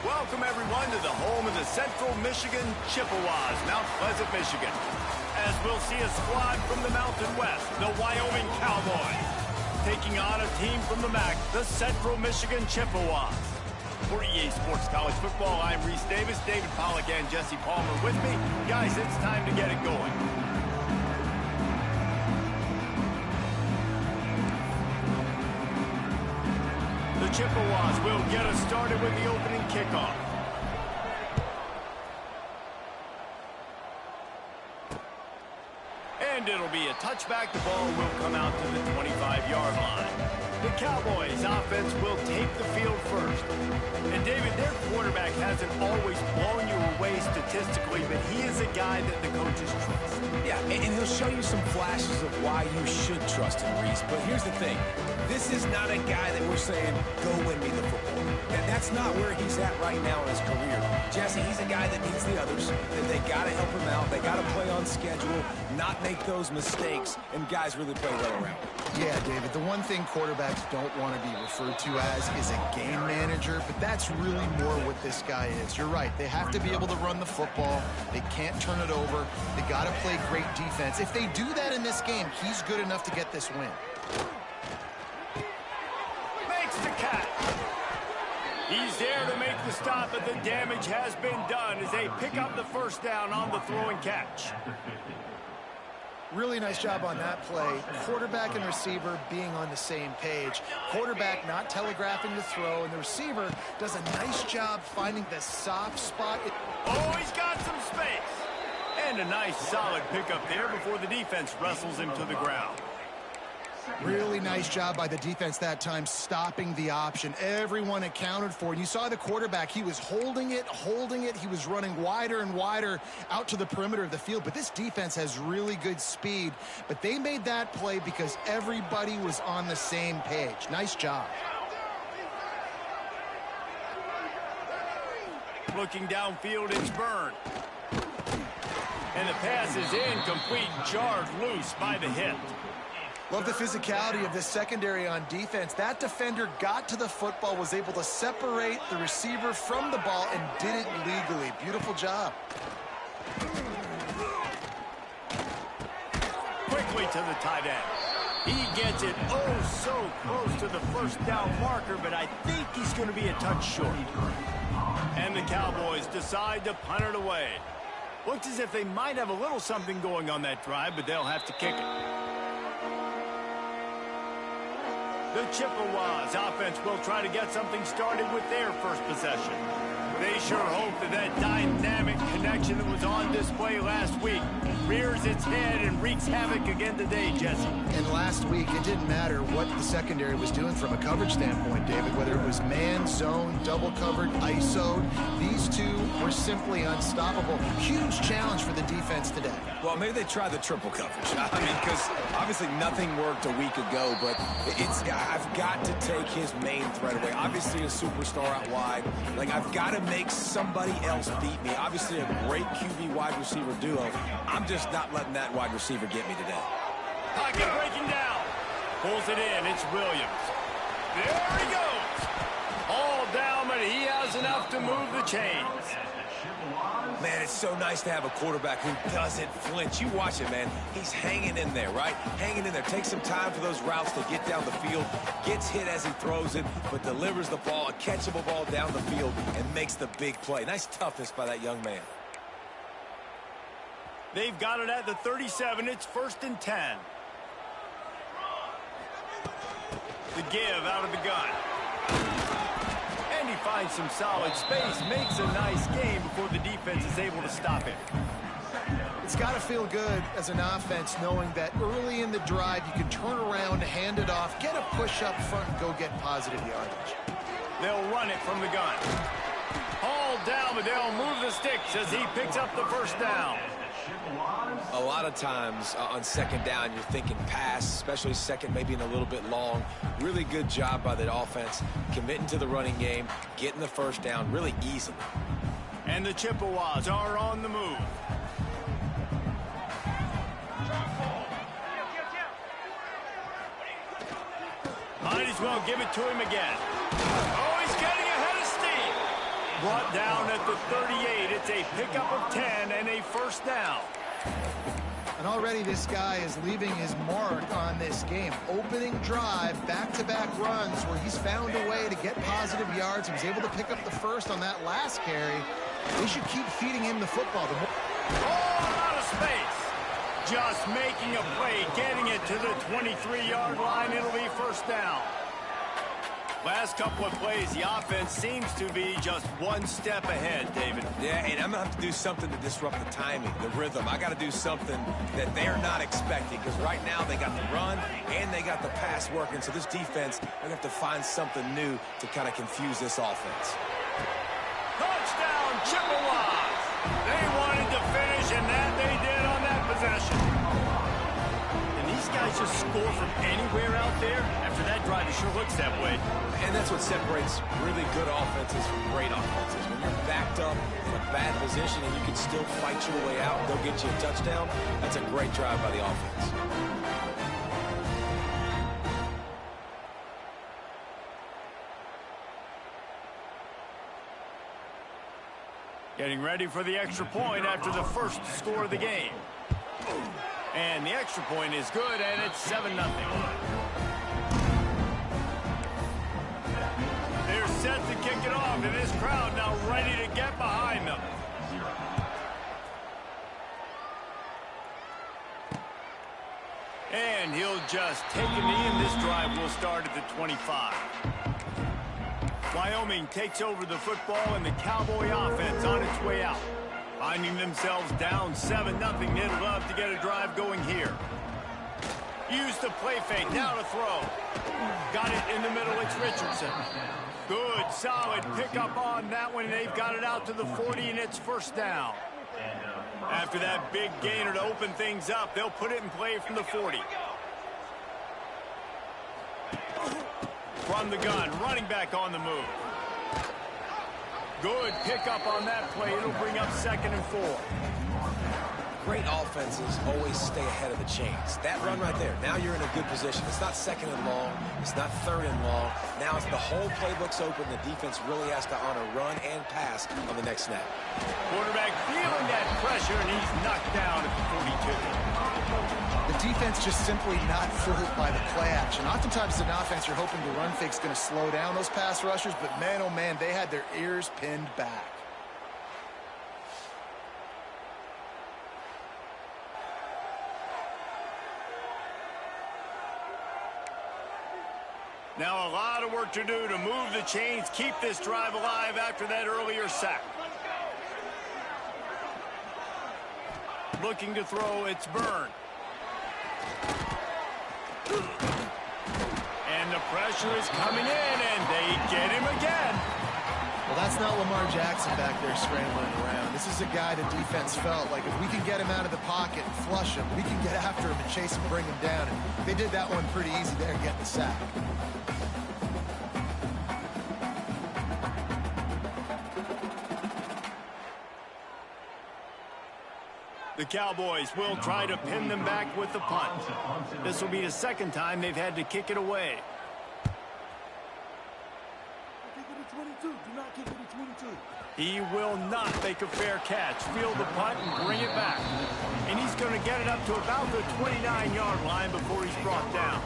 Welcome, everyone, to the home of the Central Michigan Chippewas, Mount Pleasant, Michigan. As we'll see a squad from the Mountain West, the Wyoming Cowboys, taking on a team from the MAC, the Central Michigan Chippewas. For EA Sports College Football, I'm Reese Davis, David Pollack, and Jesse Palmer with me. Guys, it's time to get it going. The Chippewas will get us started with the opening kickoff. And it'll be a touchback. The ball will come out to the 25-yard line. The Cowboys offense will take the field first. And David, their quarterback hasn't always blown you away statistically, but he is a guy that the coaches trust. Yeah, and he'll show you some flashes of why you should trust him, Reese. But here's the thing. This is not a guy that we're saying, go win me the football. And that's not where he's at right now in his career. Jesse, he's a guy that needs the others, that they got to help him out. They got to play on schedule, not make those mistakes, and guys really play well around. Yeah, David, the one thing quarterbacks don't want to be referred to as is a game manager, but that's really more what this guy is. You're right. They have to be able to run the football. They can't turn it over. They got to play great defense. If they do that in this game, he's good enough to get this win. Makes the catch. He's there to make the stop, but the damage has been done as they pick up the first down on the throw and catch. Really nice job on that play. Quarterback and receiver being on the same page. Quarterback not telegraphing the throw, and the receiver does a nice job finding the soft spot. Oh, he's got some space. And a nice solid pickup there before the defense wrestles him to the ground. Really nice job by the defense that time, stopping the option. Everyone accounted for it. You saw the quarterback. He was holding it. He was running wider and wider out to the perimeter of the field. But this defense has really good speed. But they made that play because everybody was on the same page. Nice job. Looking downfield, it's Byrne. And the pass is incomplete, jarred loose by the hit. Love the physicality of this secondary on defense. That defender got to the football, was able to separate the receiver from the ball, and did it legally. Beautiful job. Quickly to the tight end. He gets it oh so close to the first down marker, but I think he's going to be a touch short. And the Cowboys decide to punt it away. Looks as if they might have a little something going on that drive, but they'll have to kick it. The Chippewas offense will try to get something started with their first possession. They sure hope that that dynamic connection that was on display last week rears its head and wreaks havoc again today, Jesse. And last week, it didn't matter what the secondary was doing from a coverage standpoint, David, whether it was man, zone, double covered, ISO'd. These two were simply unstoppable. Huge challenge for the defense today. Well, maybe they try the triple coverage. I mean, because obviously nothing worked a week ago, but I've got to take his main threat away. Obviously a superstar out wide. Like, I've got to make somebody else beat me. Obviously a great QB wide receiver duo. I'm just not letting that wide receiver get me today. Pocket breaking down. Pulls it in. It's Williams. There he goes. All down, but he has enough to move the chains. Man, it's so nice to have a quarterback who doesn't flinch. You watch it, man. He's hanging in there, right? Hanging in there. Takes some time for those routes to get down the field. Gets hit as he throws it, but delivers the ball, a catchable ball down the field, and makes the big play. Nice toughness by that young man. They've got it at the 37. It's 1st and 10. The give out of the gun. And he finds some solid space, makes a nice game before the defense is able to stop him. It's got to feel good as an offense knowing that early in the drive you can turn around, hand it off, get a push up front, and go get positive yardage. They'll run it from the gun. Hauled down, but they'll move the sticks as he picks up the first down. A lot of times on second down, you're thinking pass, especially second, maybe in a little bit long. Really good job by the offense, committing to the running game, getting the first down really easily. And the Chippewas are on the move. Might as well give it to him again. Oh, he's getting ahead of steam. Brought down at the 38. It's a pickup of 10 and a first down. And already this guy is leaving his mark on this game. Opening drive, back-to-back runs where he's found a way to get positive yards. He was able to pick up the first on that last carry. They should keep feeding him the football. Out of space. Just making a play, getting it to the 23-yard line. It'll be first down. Last couple of plays, the offense seems to be just one step ahead, David. Yeah, and I'm going to have to do something to disrupt the timing, the rhythm. I got to do something that they're not expecting, because right now they got the run and they got the pass working. So this defense, they're going to have to find something new to kind of confuse this offense. Touchdown, Chippewas! They wanted to finish, and that they did on that possession. These guys just score from anywhere out there. After that drive, it sure looks that way. And that's what separates really good offenses from great offenses. When you're backed up in a bad position and you can still fight your way out and go get you a touchdown, that's a great drive by the offense. Getting ready for the extra point after the first score of the game. And the extra point is good, and it's 7-0. They're set to kick it off, and this crowd now ready to get behind them. And he'll just take a knee, and this drive will start at the 25. Wyoming takes over the football, and the Cowboy offense on its way out. Finding themselves down 7-0, they'd love to get a drive going here. Used the play fake, now to throw. Got it in the middle, it's Richardson. Good, solid pickup on that one, and they've got it out to the 40, and it's first down. After that big gainer to open things up, they'll put it in play from the 40. From the gun, running back on the move. Good pickup on that play. It'll bring up 2nd and 4. Great offenses always stay ahead of the chains. That run right there, now you're in a good position. It's not 2nd and long. It's not 3rd and long. Now it's the whole playbook's open. The defense really has to honor run and pass on the next snap. Quarterback feeling that pressure, and he's knocked down at the 42. The defense just simply not fooled by the play action. Oftentimes as an offense, you're hoping the run fake's going to slow down those pass rushers, but man, oh man, they had their ears pinned back. Now a lot of work to do to move the chains, keep this drive alive after that earlier sack. Looking to throw, it's Byrne. And the pressure is coming in, and they get him again. Well, that's not Lamar Jackson back there scrambling around. This is a guy the defense felt like if we can get him out of the pocket and flush him, we can get after him and chase him, bring him down. And they did that one pretty easy there, getting the sack. The Cowboys will try to pin them back with the punt. This will be the 2nd time they've had to kick it away. He will not make a fair catch. Field the punt and bring it back. And he's going to get it up to about the 29-yard line before he's brought down.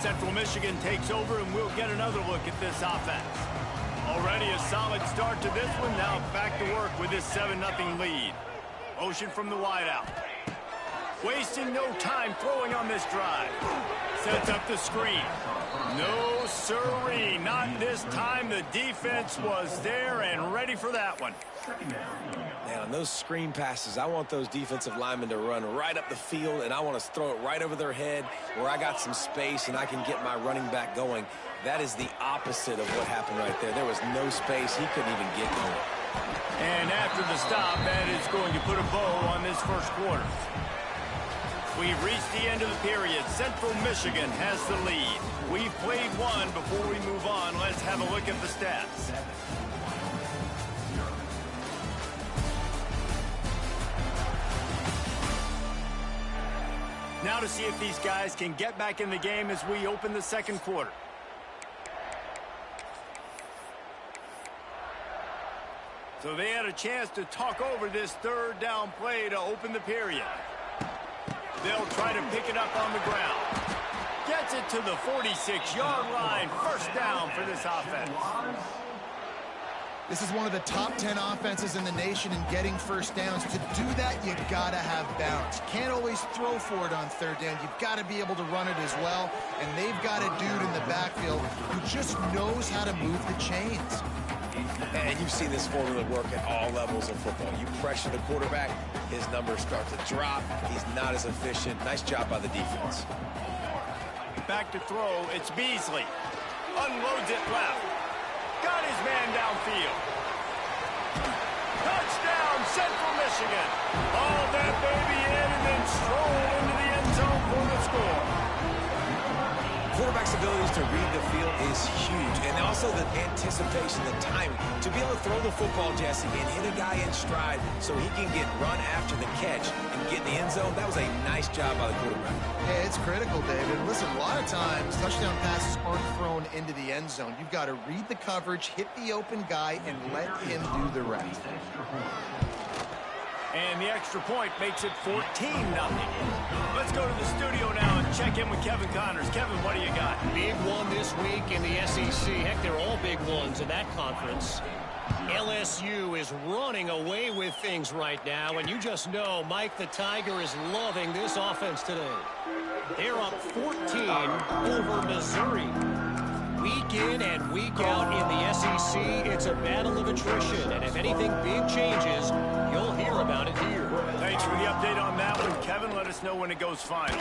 Central Michigan takes over, and we'll get another look at this offense. Already a solid start to this one. Now back to work with this 7-0 lead. Motion from the wideout. Wasting no time throwing on this drive. Sets up the screen. No siree, not this time. The defense was there and ready for that one. Man, on those screen passes, I want those defensive linemen to run right up the field, and I want to throw it right over their head where I got some space and I can get my running back going. That is the opposite of what happened right there. There was no space. He couldn't even get going. And after the stop, that is going to put a bow on this first quarter. We've reached the end of the period. Central Michigan has the lead. We've played one. Before we move on, let's have a look at the stats. Now to see if these guys can get back in the game as we open the second quarter. So they had a chance to talk over this third down play to open the period. They'll try to pick it up on the ground. Gets it to the 46-yard line. First down for this offense. This is one of the top 10 offenses in the nation in getting first downs. To do that, you gotta have balance. Can't always throw for it on third down. You've got to be able to run it as well. And they've got a dude in the backfield who just knows how to move the chains. And you've seen this formula work at all levels of football. You pressure the quarterback, his numbers start to drop. He's not as efficient. Nice job by the defense. Back to throw, it's Beasley. Unloads it left. Got his man downfield. Touchdown, Central Michigan. Ball that baby in and then stroll into the end zone for the score. Quarterback's abilities to read the field is huge, and also the anticipation, the timing. To be able to throw the football, Jesse, and hit a guy in stride so he can get run after the catch and get in the end zone, that was a nice job by the quarterback. Yeah, it's critical, David. Listen, a lot of times, touchdown passes aren't thrown into the end zone. You've got to read the coverage, hit the open guy, and let him do the rest. And the extra point makes it 14-0. Let's go to the studio now and check in with Kevin Connors. Kevin, what do you got? Big one this week in the SEC. Heck, they're all big ones in that conference. LSU is running away with things right now, and you just know Mike the Tiger is loving this offense today. They're up 14 over Missouri. Week in and week out in the SEC, it's a battle of attrition, and if anything big changes, you'll hear about it here. Thanks for the update on that one, Kevin. Let us know when it goes final.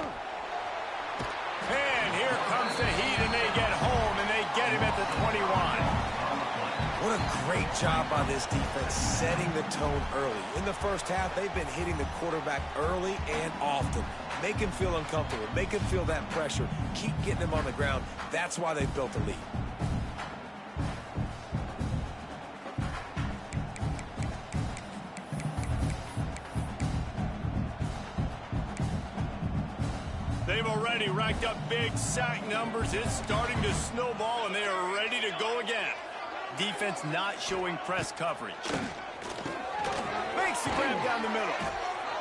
And here comes the Heat, and they get home, and they get him at the 21. What a great job by this defense setting the tone early. In the first half, they've been hitting the quarterback early and often. Make him feel uncomfortable. Make him feel that pressure. Keep getting him on the ground. That's why they've built a lead. They've already racked up big sack numbers. It's starting to snowball, and they are ready to go again. Defense not showing press coverage. Makes the grab down the middle.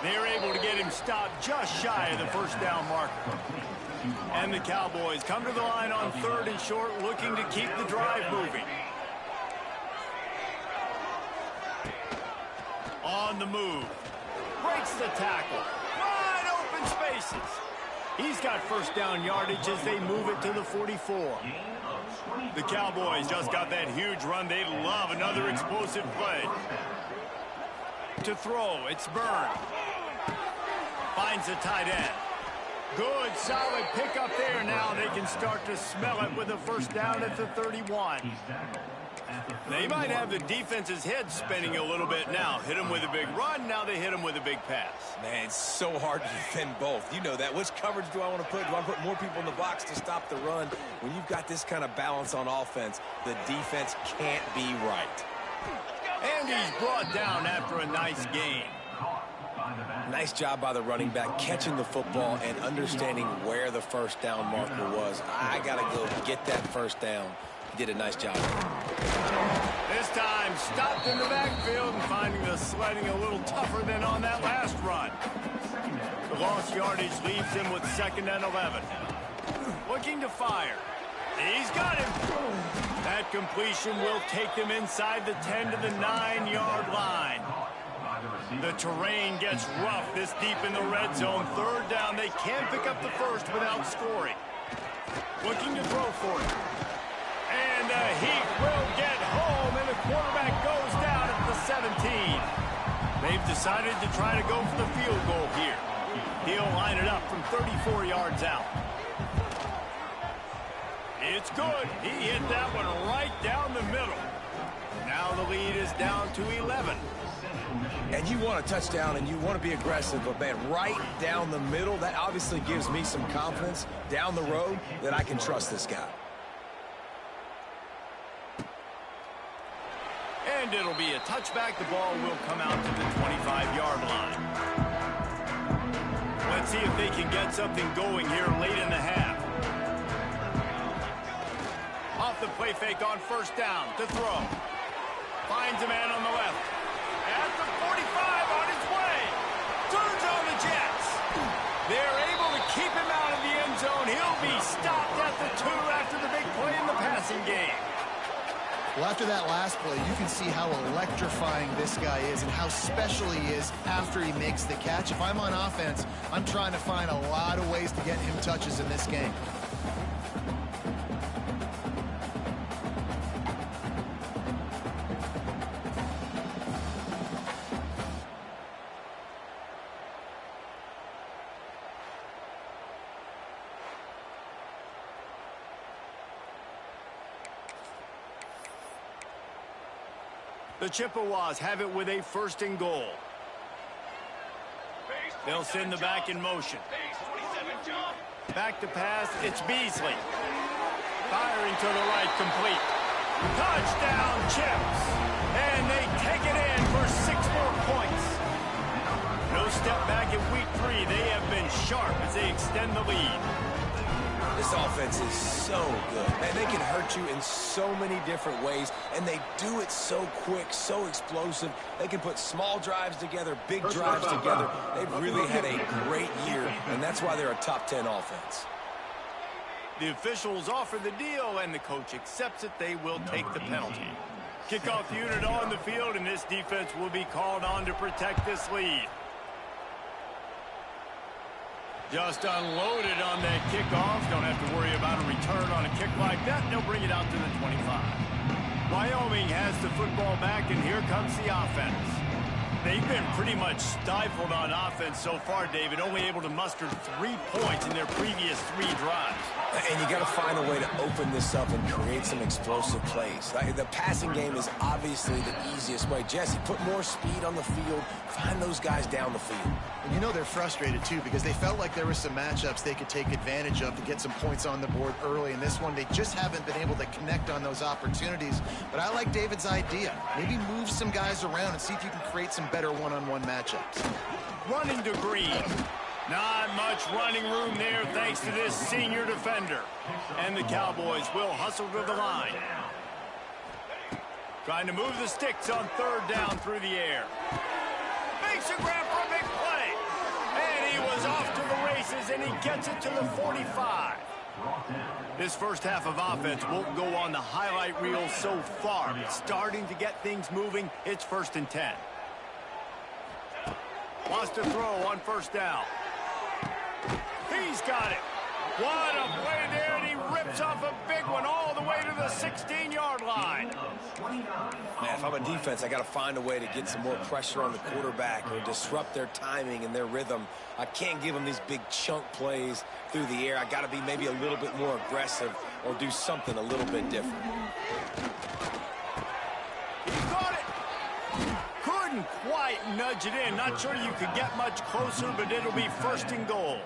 They're able to get him stopped just shy of the first down marker. And the Cowboys come to the line on third and short, looking to keep the drive moving. On the move. Breaks the tackle. Wide open spaces. He's got first down yardage as they move it to the 44. The Cowboys just got that huge run. They love another explosive play. To throw, it's Byrne. Finds the tight end. Good, solid pickup there. Now they can start to smell it with a first down at the 31. They might have the defense's head spinning a little bit now. Hit him with a big run. Now they hit him with a big pass. Man, it's so hard to defend both. You know that. Which coverage do I want to put? Do I put more people in the box to stop the run? When you've got this kind of balance on offense, the defense can't be right. And he's brought down after a nice gain. Nice job by the running back, catching the football and understanding where the first down marker was. I got to go get that first down. He did a nice job. This time, stopped in the backfield and finding the sledding a little tougher than on that last run. The lost yardage leaves him with 2nd and 11. Looking to fire. He's got him. That completion will take them inside the 10 to the 9-yard line. The terrain gets rough this deep in the red zone. Third down, they can't pick up the first without scoring. Looking to throw for it. And the Heat will get home, and the quarterback goes down at the 17. They've decided to try to go for the field goal here. He'll line it up from 34 yards out. It's good. He hit that one right down the middle. Now the lead is down to 11. And you want a touchdown and you want to be aggressive, but man, right down the middle, that obviously gives me some confidence down the road that I can trust this guy. And it'll be a touchback. The ball will come out to the 25-yard line. Let's see if they can get something going here late in the half. Off the play fake on first down to throw. Finds a man on the left. that last play, you can see how electrifying this guy is and how special he is after he makes the catch. If I'm on offense, I'm trying to find a lot of ways to get him touches in this game. The Chippewas have it with a 1st and goal. They'll send the back in motion. Back to pass, it's Beasley. Firing to the right, complete. Touchdown, Chips. And they take it in for 6 more points. No step back in week 3. They have been sharp as they extend the lead. This offense is so good. Man, they can hurt you in so many different ways, and they do it so quick, so explosive. They can put small drives together, big drives together. They've really had a great year, and that's why they're a top 10 offense. The officials offer the deal, and the coach accepts it. They will take the penalty. Kickoff unit on the field, and this defense will be called on to protect this lead. Just unloaded on that kickoff. Don't have to worry about a return on a kick like that. They'll bring it out to the 25. Wyoming has the football back, and here comes the offense. They've been pretty much stifled on offense so far, David, only able to muster 3 points in their previous 3 drives. And you got to find a way to open this up and create some explosive plays. The passing game is obviously the easiest way. Jesse, put more speed on the field. Find those guys down the field. And you know they're frustrated, too, because they felt like there were some matchups they could take advantage of to get some points on the board early. In this one, they just haven't been able to connect on those opportunities. But I like David's idea. Maybe move some guys around and see if you can create some better one-on-one matchups. Running to Green. Not much running room there thanks to this senior defender. And the Cowboys will hustle to the line. Trying to move the sticks on 3rd down through the air. Makes a grab for a big play. And he was off to the races, and he gets it to the 45. This first half of offense won't go on the highlight reel so far. But starting to get things moving, it's 1st and 10. Wants to throw on 1st down. He's got it. What a play there, and he rips off a big one all the way to the 16-yard line. Man, if I'm a defense, I got to find a way to get some more pressure on the quarterback or disrupt their timing and their rhythm. I can't give them these big chunk plays through the air. I got to be maybe a little bit more aggressive or do something a little bit different. He got it. Couldn't quite nudge it in. Not sure you could get much closer, but it'll be 1st and goal.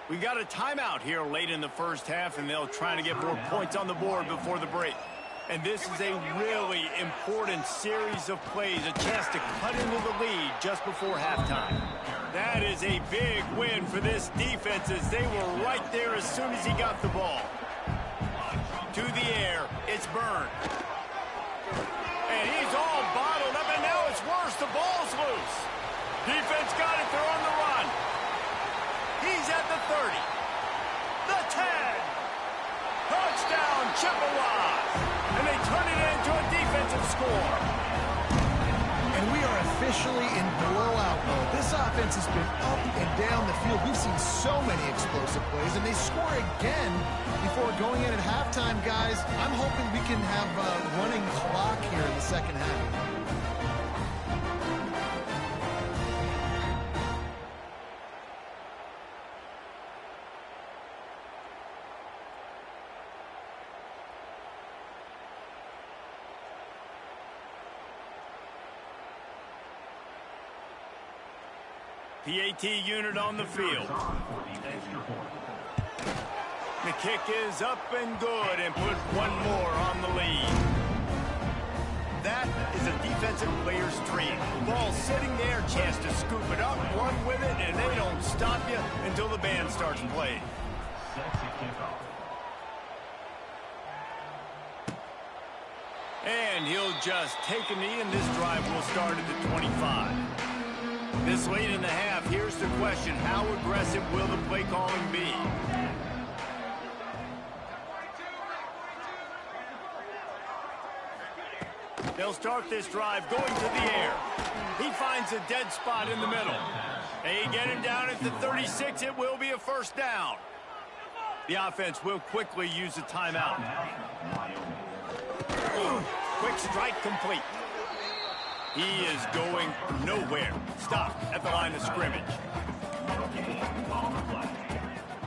We got a timeout here late in the first half, and they'll try to get more points on the board before the break. And this is a really important series of plays, a chance to cut into the lead just before halftime. That is a big win for this defense as they were right there as soon as he got the ball. To the air, it's Byrne. And he's all bottled up, and now it's worse. The ball's loose. Defense got it. They're on the run. He's at the 30. The 10. Touchdown, Chippewas. And they turn it into a defensive score. And we are officially in blowout mode. This offense has been up and down the field. We've seen so many explosive plays, and they score again before going in at halftime, guys. I'm hoping we can have a running clock here in the second half. PAT unit on the field. The kick is up and good and put one more on the lead. That is a defensive player's dream. Ball sitting there, chance to scoop it up, run with it, and they don't stop you until the band starts playing. And he'll just take a knee, and this drive will start at the 25. This late in the half, here's the question. How aggressive will the play calling be? They'll start this drive going to the air. He finds a dead spot in the middle. They get him down at the 36. It will be a first down. The offense will quickly use a timeout. Quick strike complete. He is going nowhere. Stop at the line of scrimmage.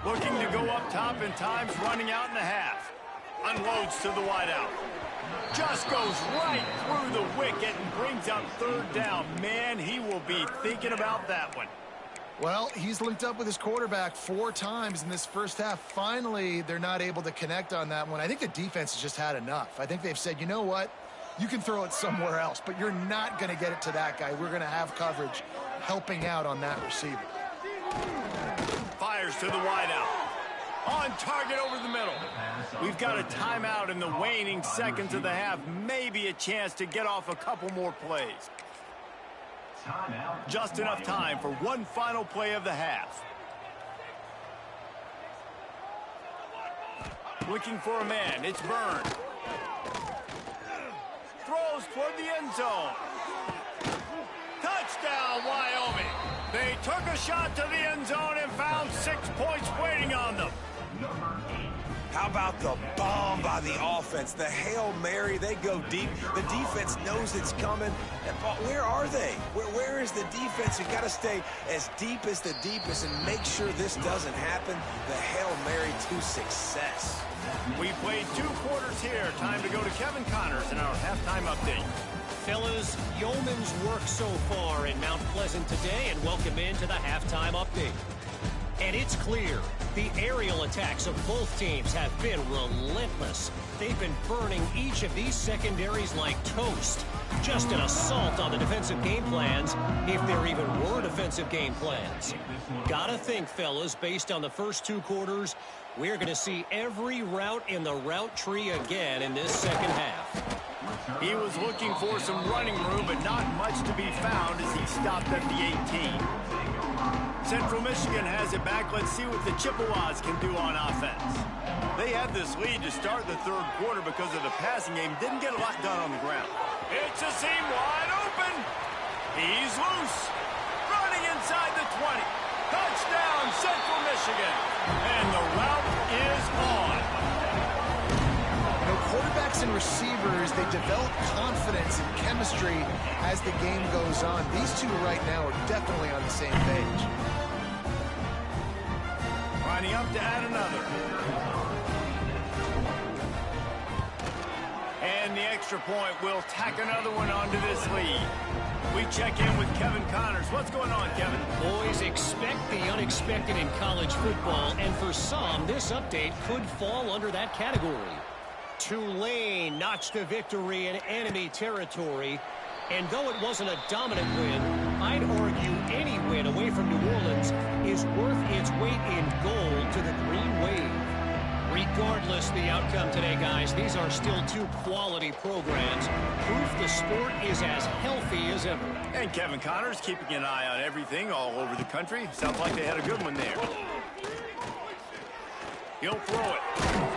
Looking to go up top, and time's running out in the half. Unloads to the wideout. Just goes right through the wicket and brings up third down. Man, he will be thinking about that one. Well, he's linked up with his quarterback 4 times in this first half. Finally, they're not able to connect on that one. I think the defense has just had enough. I think they've said, you know what? You can throw it somewhere else, but you're not going to get it to that guy. We're going to have coverage helping out on that receiver. Fires to the wideout. On target over the middle. We've got a timeout in the waning seconds of the half. Maybe a chance to get off a couple more plays. Just enough time for one final play of the half. Looking for a man. It's Byrne. Throws toward the end zone. Touchdown, Wyoming. They took a shot to the end zone and found 6 points waiting on them. How about the bomb by the offense? The Hail Mary, they go deep. The defense knows it's coming. But where are they? Where is the defense? You've got to stay as deep as the deepest and make sure this doesn't happen. The Hail Mary to success. We played 2 quarters here. Time to go to Kevin Connors in our halftime update. Fellas, yeoman's work so far in Mount Pleasant today, and welcome into the halftime update. And it's clear, the aerial attacks of both teams have been relentless. They've been burning each of these secondaries like toast. Just an assault on the defensive game plans, if there even were defensive game plans. Gotta think, fellas, based on the first 2 quarters, we're going to see every route in the route tree again in this second half. He was looking for some running room, but not much to be found as he stopped at the 18. Central Michigan has it back. Let's see what the Chippewas can do on offense. They had this lead to start the 3rd quarter because of the passing game. Didn't get a lot done on the ground. It's a seam wide open. He's loose. Running inside the 20. Touchdown, Central Michigan. And the route is on. Quarterbacks and receivers, they develop confidence and chemistry as the game goes on. These two right now are definitely on the same page. Lining up to add another. And the extra point will tack another one onto this lead. We check in with Kevin Connors. What's going on, Kevin? Boys, expect the unexpected in college football, and for some, this update could fall under that category. Tulane notched a victory in enemy territory, and though it wasn't a dominant win, I'd argue any win away from New Orleans is worth its weight in gold to the Green Wave. Regardless the outcome today, guys, these are still 2 quality programs. Proof the sport is as healthy as ever. And Kevin Connors keeping an eye on everything all over the country. Sounds like they had a good one there. He'll throw it.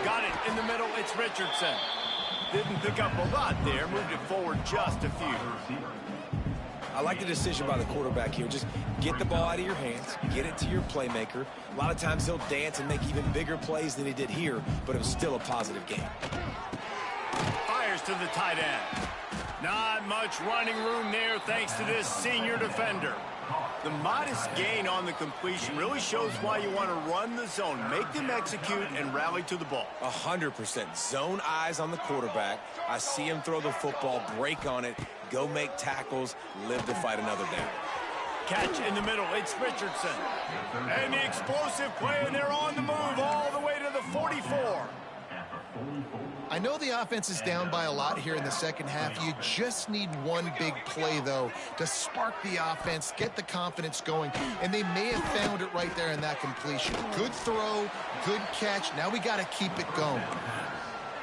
Got it in the middle. It's Richardson. Didn't pick up a lot there. Moved it forward just a few. I like the decision by the quarterback here. Just get the ball out of your hands. Get it to your playmaker. A lot of times he'll dance and make even bigger plays than he did here, but it was still a positive game. Fires to the tight end. Not much running room there thanks to this senior defender. The modest gain on the completion really shows why you want to run the zone. Make them execute and rally to the ball. 100%. Zone eyes on the quarterback. I see him throw the football, break on it, go make tackles, live to fight another down. Catch in the middle. It's Richardson. And the explosive play, and they're on the move all the way to the 44. I know the offense is down by a lot here in the second half. You just need one big play, though, to spark the offense, get the confidence going, and they may have found it right there in that completion. Good throw, good catch. Now we got to keep it going.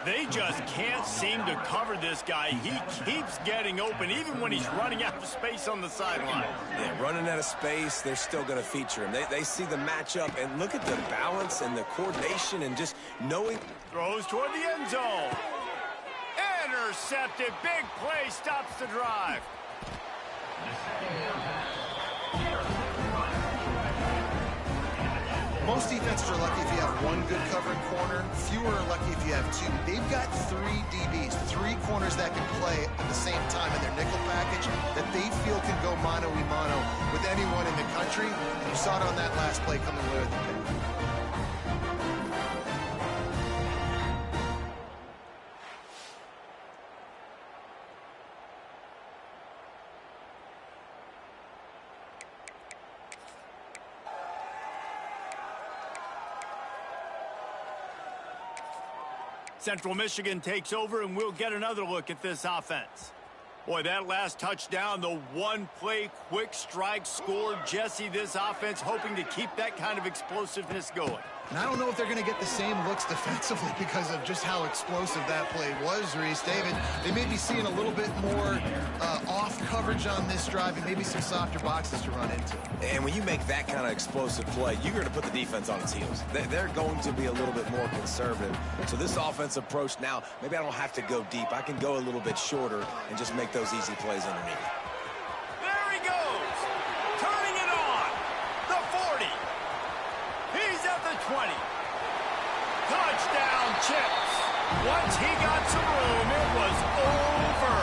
They just can't seem to cover this guy. He keeps getting open, even when he's running out of space on the sideline. Yeah, running out of space, they're still going to feature him. They see the matchup, and look at the balance and the coordination and just knowing. Throws toward the end zone. intercepted. Big play stops the drive. Most defenses are lucky if you have one good covering corner. Fewer are lucky if you have two. They've got 3 DBs, 3 corners that can play at the same time in their nickel package that they feel can go mano-a-mano with anyone in the country. And you saw it on that last play coming away with the pick. Central Michigan takes over, and we'll get another look at this offense. Boy, that last touchdown, the one-play quick strike scored. Jesse, this offense hoping to keep that kind of explosiveness going. And I don't know if they're going to get the same looks defensively because of just how explosive that play was, Reese. David, they may be seeing a little bit more off coverage on this drive and maybe some softer boxes to run into. And when you make that kind of explosive play, you're going to put the defense on its heels. They're going to be a little bit more conservative. So this offensive approach now, maybe I don't have to go deep. I can go a little bit shorter and just make those easy plays underneath. There he goes, turning it on, the 40. He's at the 20. Touchdown, Chips. Once he got some room, it was over.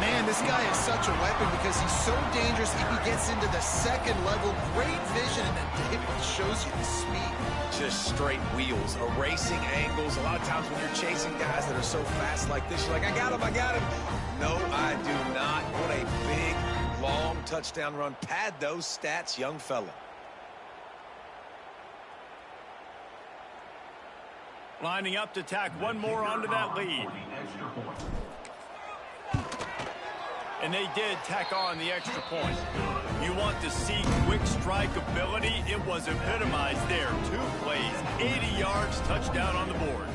Man, this guy is such a weapon because he's so dangerous if he gets into the second level. Great vision, and then David shows you the speed. Just straight wheels, erasing angles. A lot of times when you're chasing guys that are so fast like this, you're like, I got him, I got him. No, I do not. What a big, long touchdown run. Pad those stats, young fella. Lining up to tack one more onto that lead. And they did tack on the extra point. You want to see quick strike ability? It was epitomized there. 2 plays, 80 yards, touchdown on the board.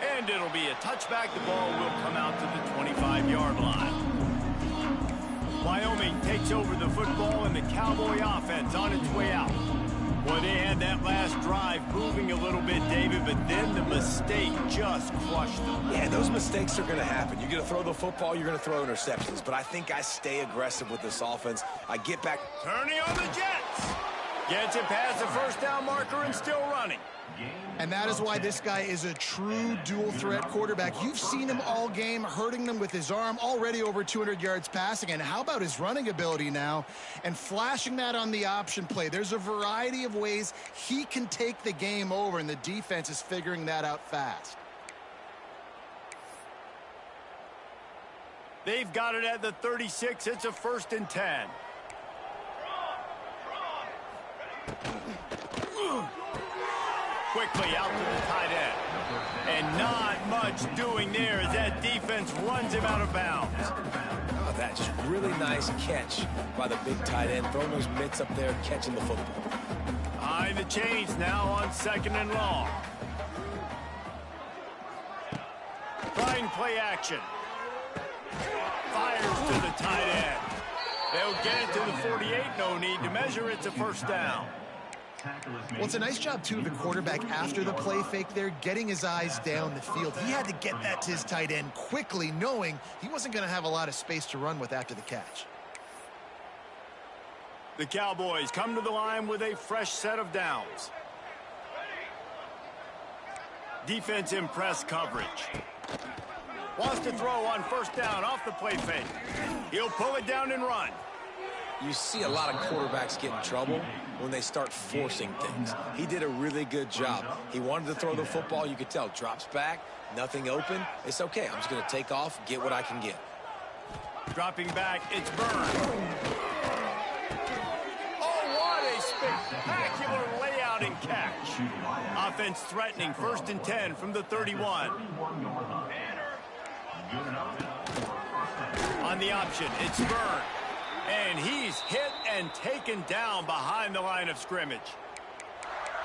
And it'll be a touchback. The ball will come out to the 25-yard line. Wyoming takes over the football, and the Cowboy offense on its way out. Well, they had that last drive moving a little bit, David, but then the mistake just crushed them. Yeah, those mistakes are going to happen. You're going to throw the football, you're going to throw interceptions. But I think I stay aggressive with this offense. I get back. Turning on the Jets. Gets it past the first down marker and still running. And that is why this guy is a true dual-threat quarterback. You've seen him all game, hurting them with his arm, already over 200 yards passing. And how about his running ability now? And flashing that on the option play. There's a variety of ways he can take the game over, and the defense is figuring that out fast. They've got it at the 36. It's a 1st and 10. Quickly out to the tight end. And not much doing there as that defense runs him out of bounds. Oh, that's just really nice catch by the big tight end. Throwing those mitts up there, catching the football. Behind the chains now on 2nd and long. Trying play action. Fires to the tight end. They'll get it to the 48. No need to measure. It's a 1st down. Well, it's a nice job, too, of the quarterback after the play fake there, getting his eyes down the field. He had to get that to his tight end quickly, knowing he wasn't going to have a lot of space to run with after the catch. The Cowboys come to the line with a fresh set of downs. Defense in press coverage. Wants to throw on 1st down off the play fake. He'll pull it down and run. You see a lot of quarterbacks get in trouble when they start forcing things. He did a really good job. He wanted to throw the football. You could tell. Drops back, nothing open. It's okay. I'm just going to take off, get what I can get. Dropping back, it's Burns. Oh, what a spectacular layout and catch. Offense threatening, 1st and 10 from the 31. On the option, it's Burns. And he's hit and taken down behind the line of scrimmage.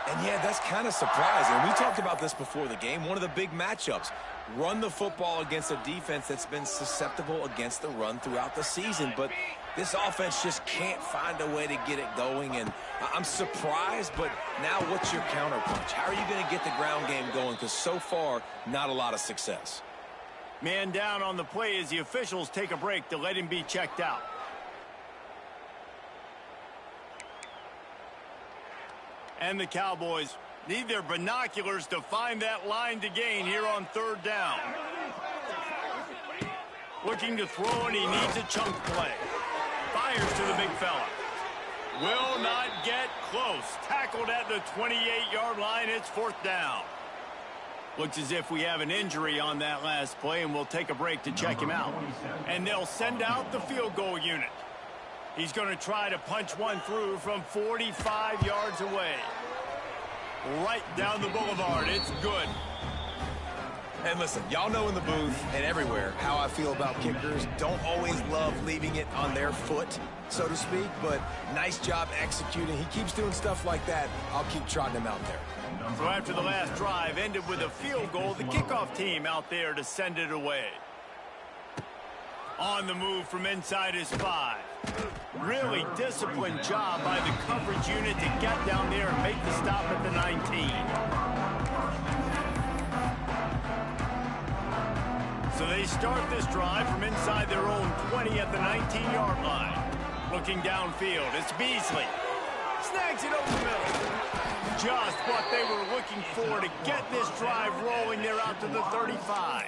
And yeah, that's kind of surprising. We talked about this before the game. One of the big matchups. Run the football against a defense that's been susceptible against the run throughout the season. But This offense just can't find a way to get it going, and I'm surprised, but now what's your counterpunch? How are you going to get the ground game going? Because so far, not a lot of success. Man down on the play as the officials take a break to let him be checked out. And the Cowboys need their binoculars to find that line to gain here on 3rd down. Looking to throw, and he needs a chunk play. Fires to the big fella. Will not get close. Tackled at the 28-yard line. It's 4th down. Looks as if we have an injury on that last play, and we'll take a break to check him out. And they'll send out the field goal unit. He's going to try to punch one through from 45 yards away. Right down the boulevard. It's good. And listen, y'all know in the booth and everywhere how I feel about kickers. Don't always love leaving it on their foot, so to speak, but nice job executing. He keeps doing stuff like that. I'll keep trotting him out there. So after the last drive ended with a field goal, the kickoff team out there to send it away. On the move from inside his 5. Really disciplined job by the coverage unit to get down there and make the stop at the 19. So they start this drive from inside their own 20 at the 19-yard line. Looking downfield, it's Beasley. Snags it over the middle. Just what they were looking for to get this drive rolling. They're out to the 35.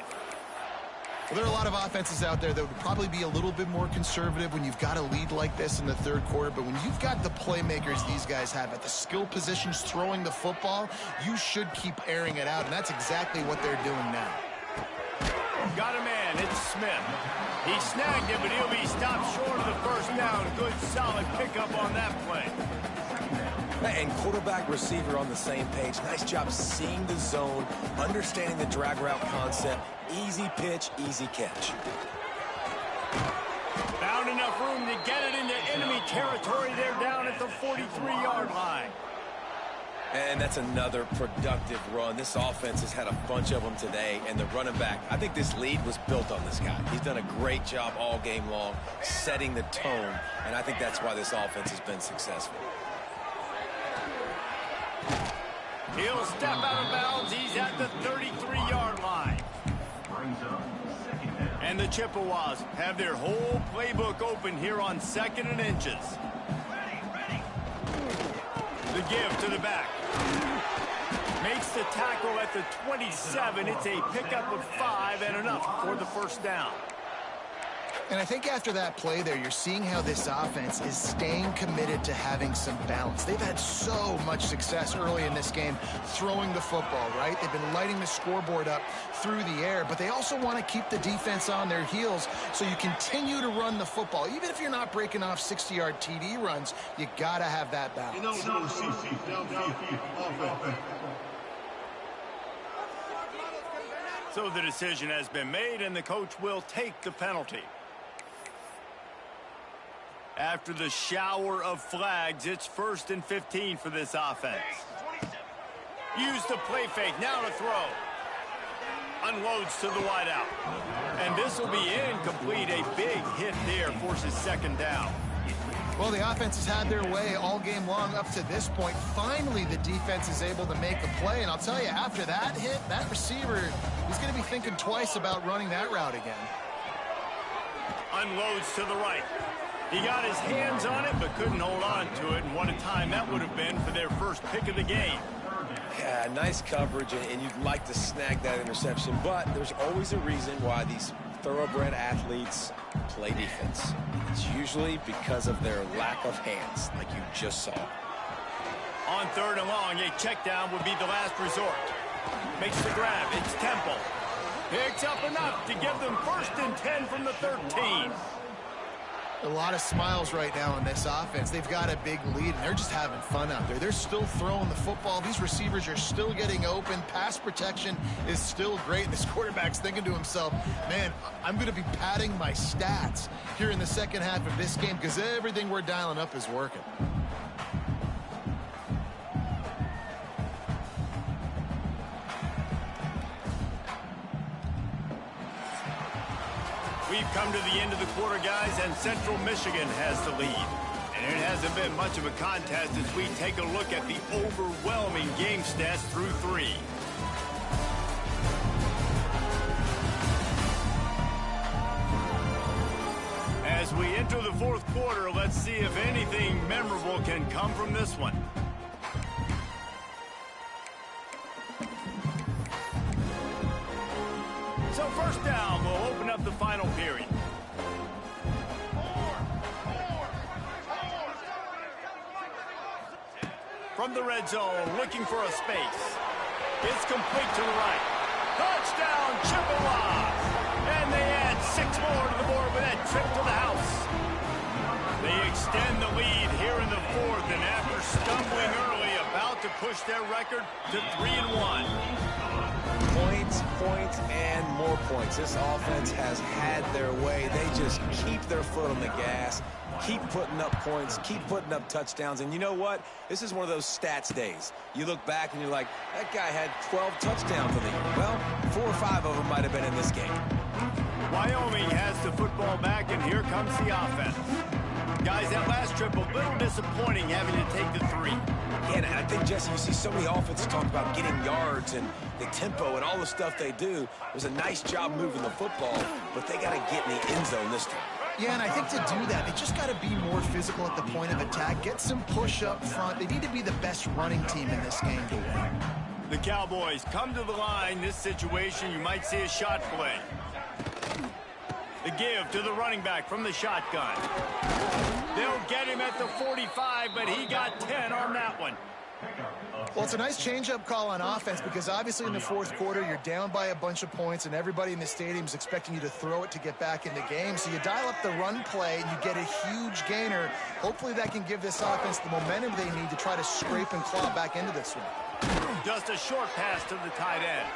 Well, there are a lot of offenses out there that would probably be a little bit more conservative when you've got a lead like this in the 3rd quarter. But when you've got the playmakers these guys have at the skill positions throwing the football, you should keep airing it out. And that's exactly what they're doing now. Got a man. It's Smith. He snagged it, but he'll be stopped short of the 1st down. Good, solid pickup on that play. And quarterback receiver on the same page. Nice job seeing the zone, understanding the drag route concept. Easy pitch, easy catch. Found enough room to get it into enemy territory. They're down at the 43-yard line. And that's another productive run. This offense has had a bunch of them today, and the running back, I think this lead was built on this guy. He's done a great job all game long, setting the tone, and I think that's why this offense has been successful. He'll step out of bounds. He's at the 33-yard line. And the Chippewas have their whole playbook open here on 2nd and inches. The give to the back. Makes the tackle at the 27. It's a pickup of 5 and enough for the 1st down. And I think after that play there, you're seeing how this offense is staying committed to having some balance. They've had so much success early in this game throwing the football, right? They've been lighting the scoreboard up through the air, but they also want to keep the defense on their heels, so you continue to run the football. Even if you're not breaking off 60-yard TD runs, you got to have that balance. So the decision has been made, and the coach will take the penalty. After the shower of flags, it's 1st and 15 for this offense. Use the play fake, now to throw. Unloads to the wideout. And this will be incomplete. A big hit there forces 2nd down. Well, the offense has had their way all game long up to this point. Finally, the defense is able to make a play. And I'll tell you, after that hit, that receiver, he's going to be thinking twice about running that route again. Unloads to the right. He got his hands on it, but couldn't hold on to it. And what a time that would have been for their first pick of the game. Yeah, nice coverage, and you'd like to snag that interception. But there's always a reason why these thoroughbred athletes play defense. It's usually because of their lack of hands, like you just saw. On 3rd and long, a check down would be the last resort. Makes the grab. It's Temple. Picks up enough to give them 1st and 10 from the 13. A lot of smiles right now in this offense. They've got a big lead, and they're just having fun out there. They're still throwing the football. These receivers are still getting open. Pass protection is still great. This quarterback's thinking to himself, man, I'm going to be padding my stats here in the 2nd half of this game because everything we're dialing up is working. We've come to the end of the quarter, guys, and Central Michigan has the lead. And it hasn't been much of a contest as we take a look at the overwhelming game stats through 3. As we enter the fourth quarter, let's see if anything memorable can come from this one. So first down, we'll open up the final period. From the red zone, looking for a space. It's complete to the right. Touchdown, Chippewas! And they add 6 more to the board with that trip to the house. They extend the lead here in the fourth, and after stumbling early, about to push their record to 3-1. Points, points, and more points. This offense has had their way. They just keep their foot on the gas, keep putting up points, keep putting up touchdowns. And you know what? This is one of those stats days. You look back and you're like, that guy had 12 touchdowns in the year. Well, 4 or 5 of them might have been in this game. Wyoming has the football back, and here comes the offense. Guys, that last trip, a little disappointing having to take the 3. Yeah, and I think, Jesse, you see so many offenses talk about getting yards and the tempo and all the stuff they do. It was a nice job moving the football, but they got to get in the end zone this time. Yeah, and I think to do that, they just got to be more physical at the point of attack, get some push up front. They need to be the best running team in this game to win. The Cowboys come to the line. This situation, you might see a shot play. The give to the running back from the shotgun. They'll get him at the 45, but he got 10 on that one. Well, it's a nice change-up call on offense because obviously in the fourth quarter, you're down by a bunch of points and everybody in the stadium is expecting you to throw it to get back in the game. So you dial up the run play and you get a huge gainer. Hopefully that can give this offense the momentum they need to try to scrape and claw back into this one. Just a short pass to the tight end.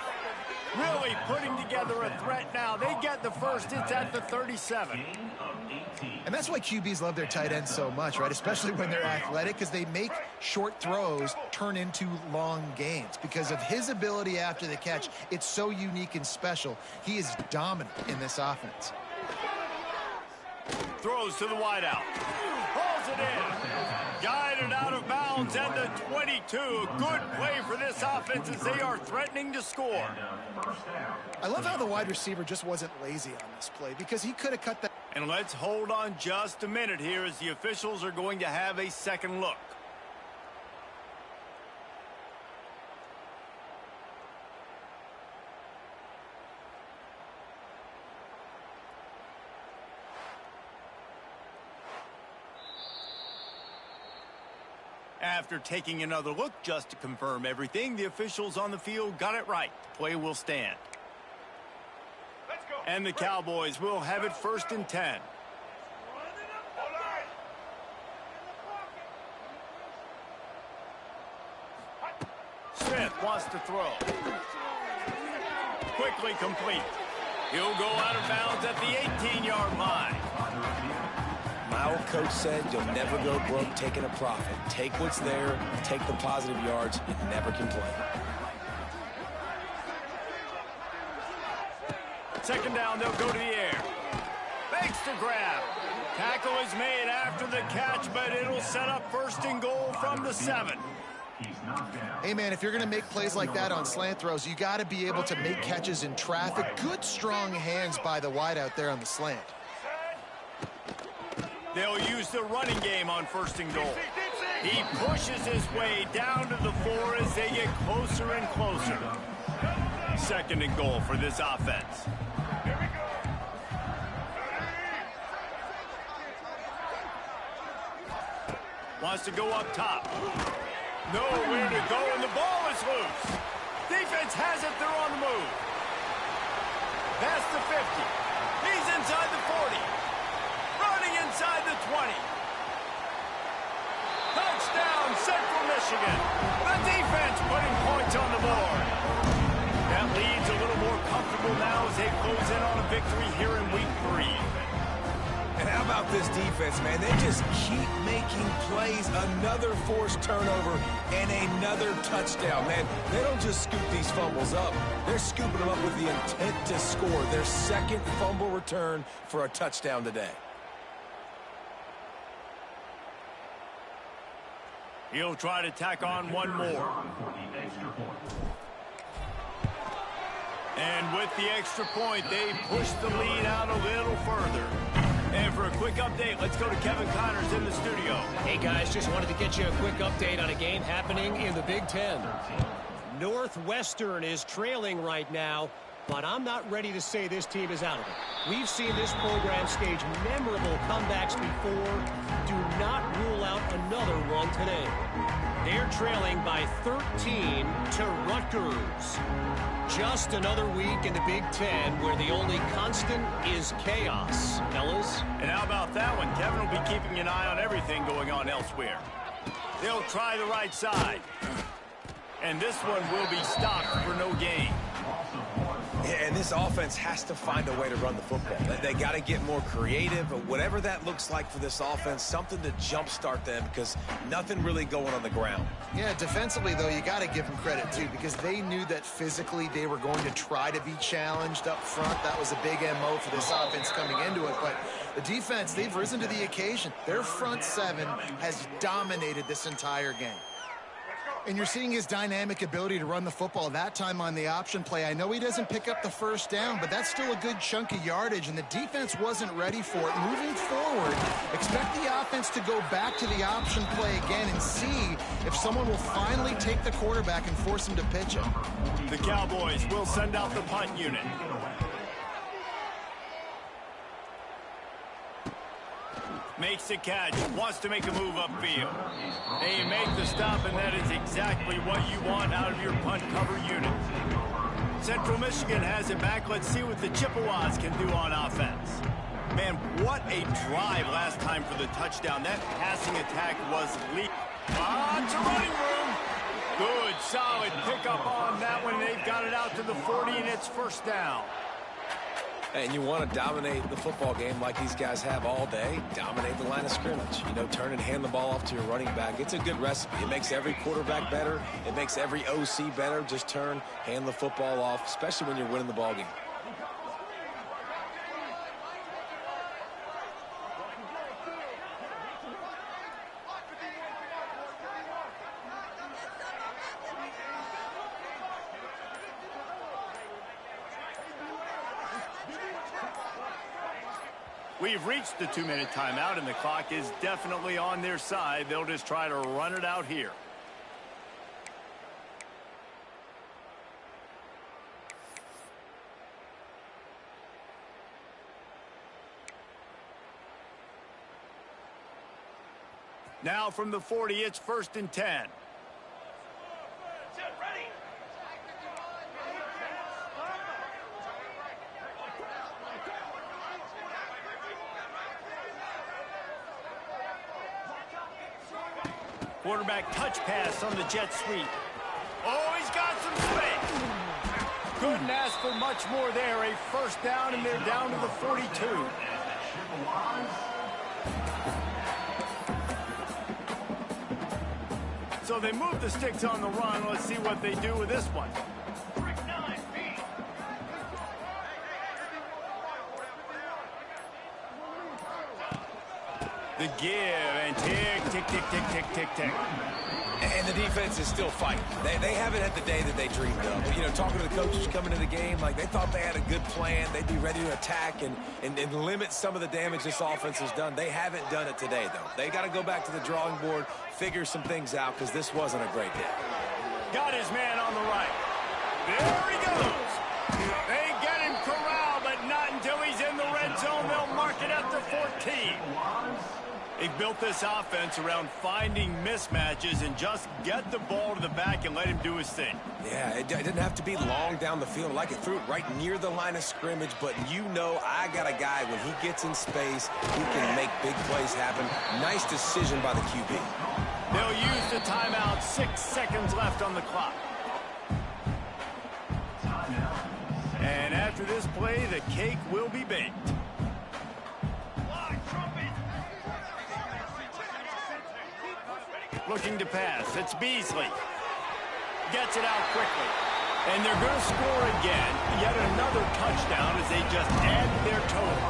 Really putting together a threat now. They get the first. It's at the 37. And that's why QBs love their tight ends so much, right? Especially when they're athletic, because they make short throws turn into long gains. Because of his ability after the catch, it's so unique and special. He is dominant in this offense. Throws to the wideout. Pulls it in. Guided out of bounds at the 22. Good play for this offense as they are threatening to score. I love how the wide receiver just wasn't lazy on this play because he could have cut that. And let's hold on just a minute here as the officials are going to have a second look. After taking another look just to confirm everything, the officials on the field got it right. The play will stand. And the Cowboys will have it 1st and 10. Smith wants to throw. Quickly complete. He'll go out of bounds at the 18-yard line. My old coach said you'll never go broke taking a profit. Take what's there, take the positive yards, and never complain. Second down, they'll go to the air. Fakes to grab. Tackle is made after the catch, but it'll set up 1st and goal from the 7. Hey, man, if you're going to make plays like that on slant throws, you got to be able to make catches in traffic. Good, strong hands by the wide out there on the slant. They'll use the running game on 1st and goal. He pushes his way down to the 4 as they get closer and closer. 2nd and goal for this offense. Wants to go up top. Nowhere to go, and the ball is loose. Defense has it. They're on the move. Past the 50. He's inside the 40. Running inside the 20. Touchdown, Central Michigan. The defense putting points on the board. That lead's a little more comfortable now as they close in on a victory here in week 3. And How about this defense, man? They just keep making plays. Another forced turnover and another touchdown, man. They don't just scoop these fumbles up. They're scooping them up with the intent to score. Their second fumble return for a touchdown today. He'll try to tack on one more. And with the extra point, they push the lead out a little further. And for a quick update, let's go to Kevin Connors in the studio. Hey, guys, just wanted to get you a quick update on a game happening in the Big Ten. Northwestern is trailing right now, but I'm not ready to say this team is out of it. We've seen this program stage memorable comebacks before. Do not rule out another one today. They're trailing by 13 to Rutgers. Just another week in the Big Ten where the only constant is chaos, fellas. And how about that one? Kevin will be keeping an eye on everything going on elsewhere. They'll try the right side. And this one will be stopped for no gain. Yeah, and this offense has to find a way to run the football. They got to get more creative, but whatever that looks like for this offense, something to jumpstart them because nothing really going on the ground. Yeah, defensively, though, you got to give them credit, too, because they knew that physically they were going to try to be challenged up front. That was a big MO for this offense coming into it, but the defense, they've risen to the occasion. Their front seven has dominated this entire game. And you're seeing his dynamic ability to run the football, that time on the option play. I know he doesn't pick up the first down, but that's still a good chunk of yardage, and the defense wasn't ready for it. Moving forward, expect the offense to go back to the option play again and see if someone will finally take the quarterback and force him to pitch it. The Cowboys will send out the punt unit. Makes the catch, wants to make a move upfield. They make the stop, and that is exactly what you want out of your punt cover unit. Central Michigan has it back. Let's see what the Chippewas can do on offense. Man, what a drive last time for the touchdown. That passing attack was elite. Lots of running room. Good, solid pickup on that one. They've got it out to the 40, and it's first down. And you want to dominate the football game like these guys have all day. Dominate the line of scrimmage. You know, turn and hand the ball off to your running back. It's a good recipe. It makes every quarterback better. It makes every OC better. Just turn, hand the football off, especially when you're winning the ball game. We've reached the 2-minute timeout, and the clock is definitely on their side. They'll just try to run it out here. Now from the 40, it's 1st and 10. Quarterback touch pass on the jet sweep. Oh, he's got some space. Couldn't ask for much more there. A first down, and they're down to the 42. So they move the sticks on the run. Let's see what they do with this one. The give, and tick, tick, tick, tick, tick, tick, tick. And the defense is still fighting. They haven't had the day that they dreamed of. But, you know, talking to the coaches coming into the game, like they thought they had a good plan. They'd be ready to attack and limit some of the damage this offense has done. They haven't done it today, though. They got to go back to the drawing board, figure some things out, because this wasn't a great day. Got his man on the right. There he goes. They get him corralled, but not until he's in the red zone. They'll mark it at the 14. They've built this offense around finding mismatches and just get the ball to the back and let him do his thing. Yeah, it didn't have to be long down the field. Like it threw it right near the line of scrimmage, but you know I got a guy, when he gets in space, he can make big plays happen. Nice decision by the QB. They'll use the timeout. 6 seconds left on the clock. And after this play, the cake will be baked. Looking to pass. It's Beasley. Gets it out quickly. And they're going to score again. Yet another touchdown as they just add their total.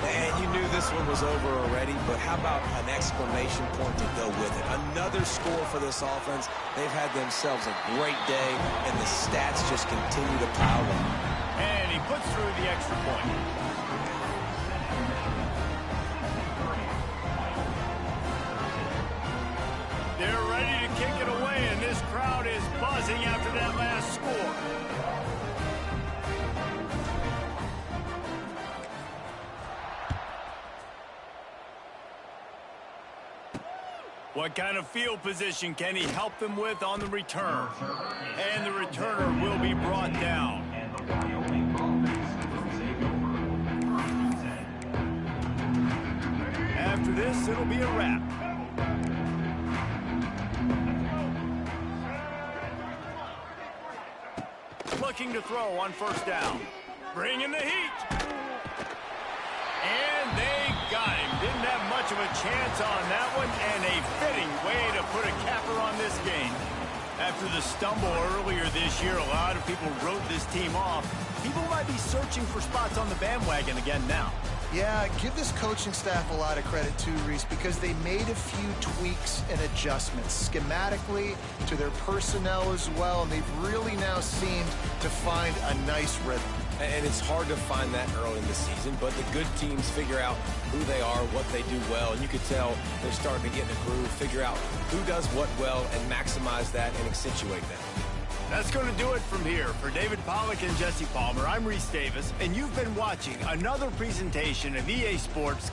And you knew this one was over already, but how about an exclamation point to go with it? Another score for this offense. They've had themselves a great day, and the stats just continue to pile up. And he puts through the extra point. They're ready to kick it away, and this crowd is buzzing after that last score. What kind of field position can he help them with on the return? And the returner will be brought down. After this, it'll be a wrap. Looking to throw on first down. Bringing the heat. And they got him. Didn't have much of a chance on that one, and a fitting way to put a capper on this game. After the stumble earlier this year, a lot of people wrote this team off. People might be searching for spots on the bandwagon again now. Yeah, give this coaching staff a lot of credit too, Reese, because they made a few tweaks and adjustments schematically to their personnel as well, and they've really now seemed to find a nice rhythm. And it's hard to find that early in the season, but the good teams figure out who they are, what they do well, and you can tell they're starting to get in a groove, figure out who does what well, and maximize that and accentuate that. That's going to do it from here. For David Pollack and Jesse Palmer, I'm Reese Davis, and you've been watching another presentation of EA Sports.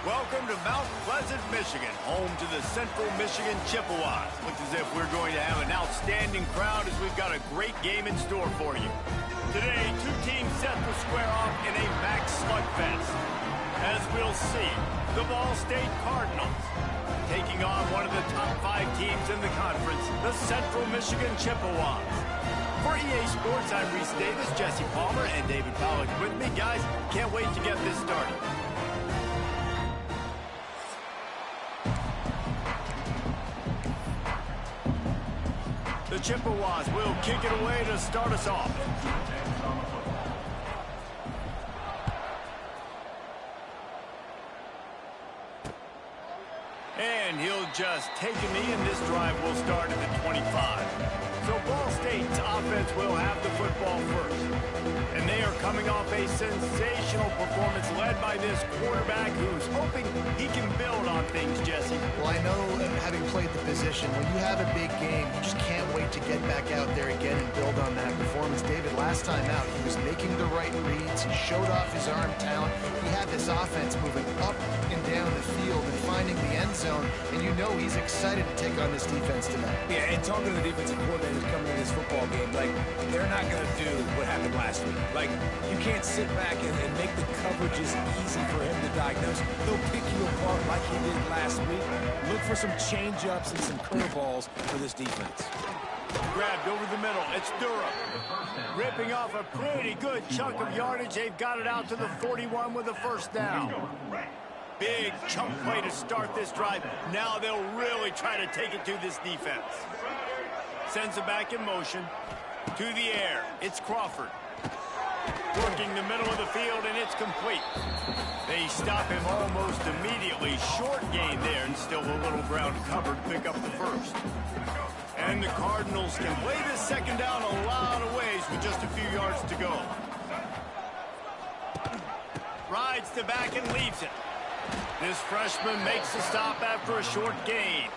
Welcome to Mount Pleasant, Michigan, home to the Central Michigan Chippewas. Looks as if we're going to have an outstanding crowd as we've got a great game in store for you. Today, two teams set to square off in a max slugfest. As we'll see, the Ball State Cardinals taking on one of the top 5 teams in the conference, the Central Michigan Chippewas. For EA Sports, I'm Reese Davis, Jesse Palmer, and David Pollack with me. Guys, can't wait to get this started. The Chippewas will kick it away to start us off. And he'll just take a knee, and this drive will start at the 25. So Ball State's offense will have the football first. And they are coming off a sensational performance led by this quarterback who's hoping he can build on things, Jesse. Well, I know, having played the position, when you have a big game, you just can't wait to get back out there again and build on that performance. David, last time out, he was making the right reads. He showed off his arm talent. He had this offense moving up and down the field and finding the end zone. And you know he's excited to take on this defense tonight. Yeah, and talking to the defensive coordinators coming in this football game, like, they're not going to do what happened last week. Like, you can't sit back and make the coverages easy for him to diagnose. They'll pick you apart like he did last week. Look for some change-ups and some curveballs for this defense. Grabbed over the middle. It's Durham. Ripping off a pretty good chunk of yardage. They've got it out to the 41 with a first down. Big chunk play to start this drive. Now they'll really try to take it to this defense. Sends it back in motion. To the air. It's Crawford. Working the middle of the field, and it's complete. They stop him almost immediately. Short gain there, and still a little ground covered to pick up the first. And the Cardinals can play this second down a lot of ways with just a few yards to go. Rides the back and leaves it. This freshman makes a stop after a short gain.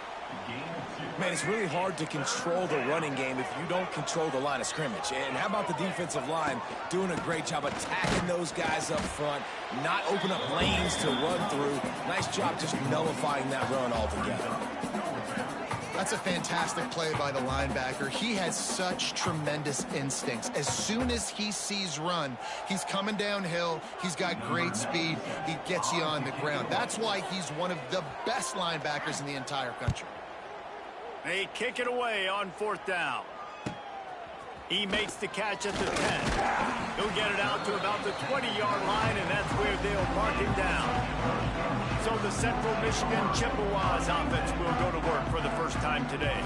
Man, it's really hard to control the running game if you don't control the line of scrimmage. And how about the defensive line doing a great job attacking those guys up front, not open up lanes to run through. Nice job just nullifying that run altogether. That's a fantastic play by the linebacker. He has such tremendous instincts. As soon as he sees run, he's coming downhill. He's got great speed. He gets you on the ground. That's why he's one of the best linebackers in the entire country. They kick it away on fourth down. He makes the catch at the 10. He'll get it out to about the 20-yard line, and that's where they'll mark him down. So the Central Michigan Chippewas offense will go to work for the first time today.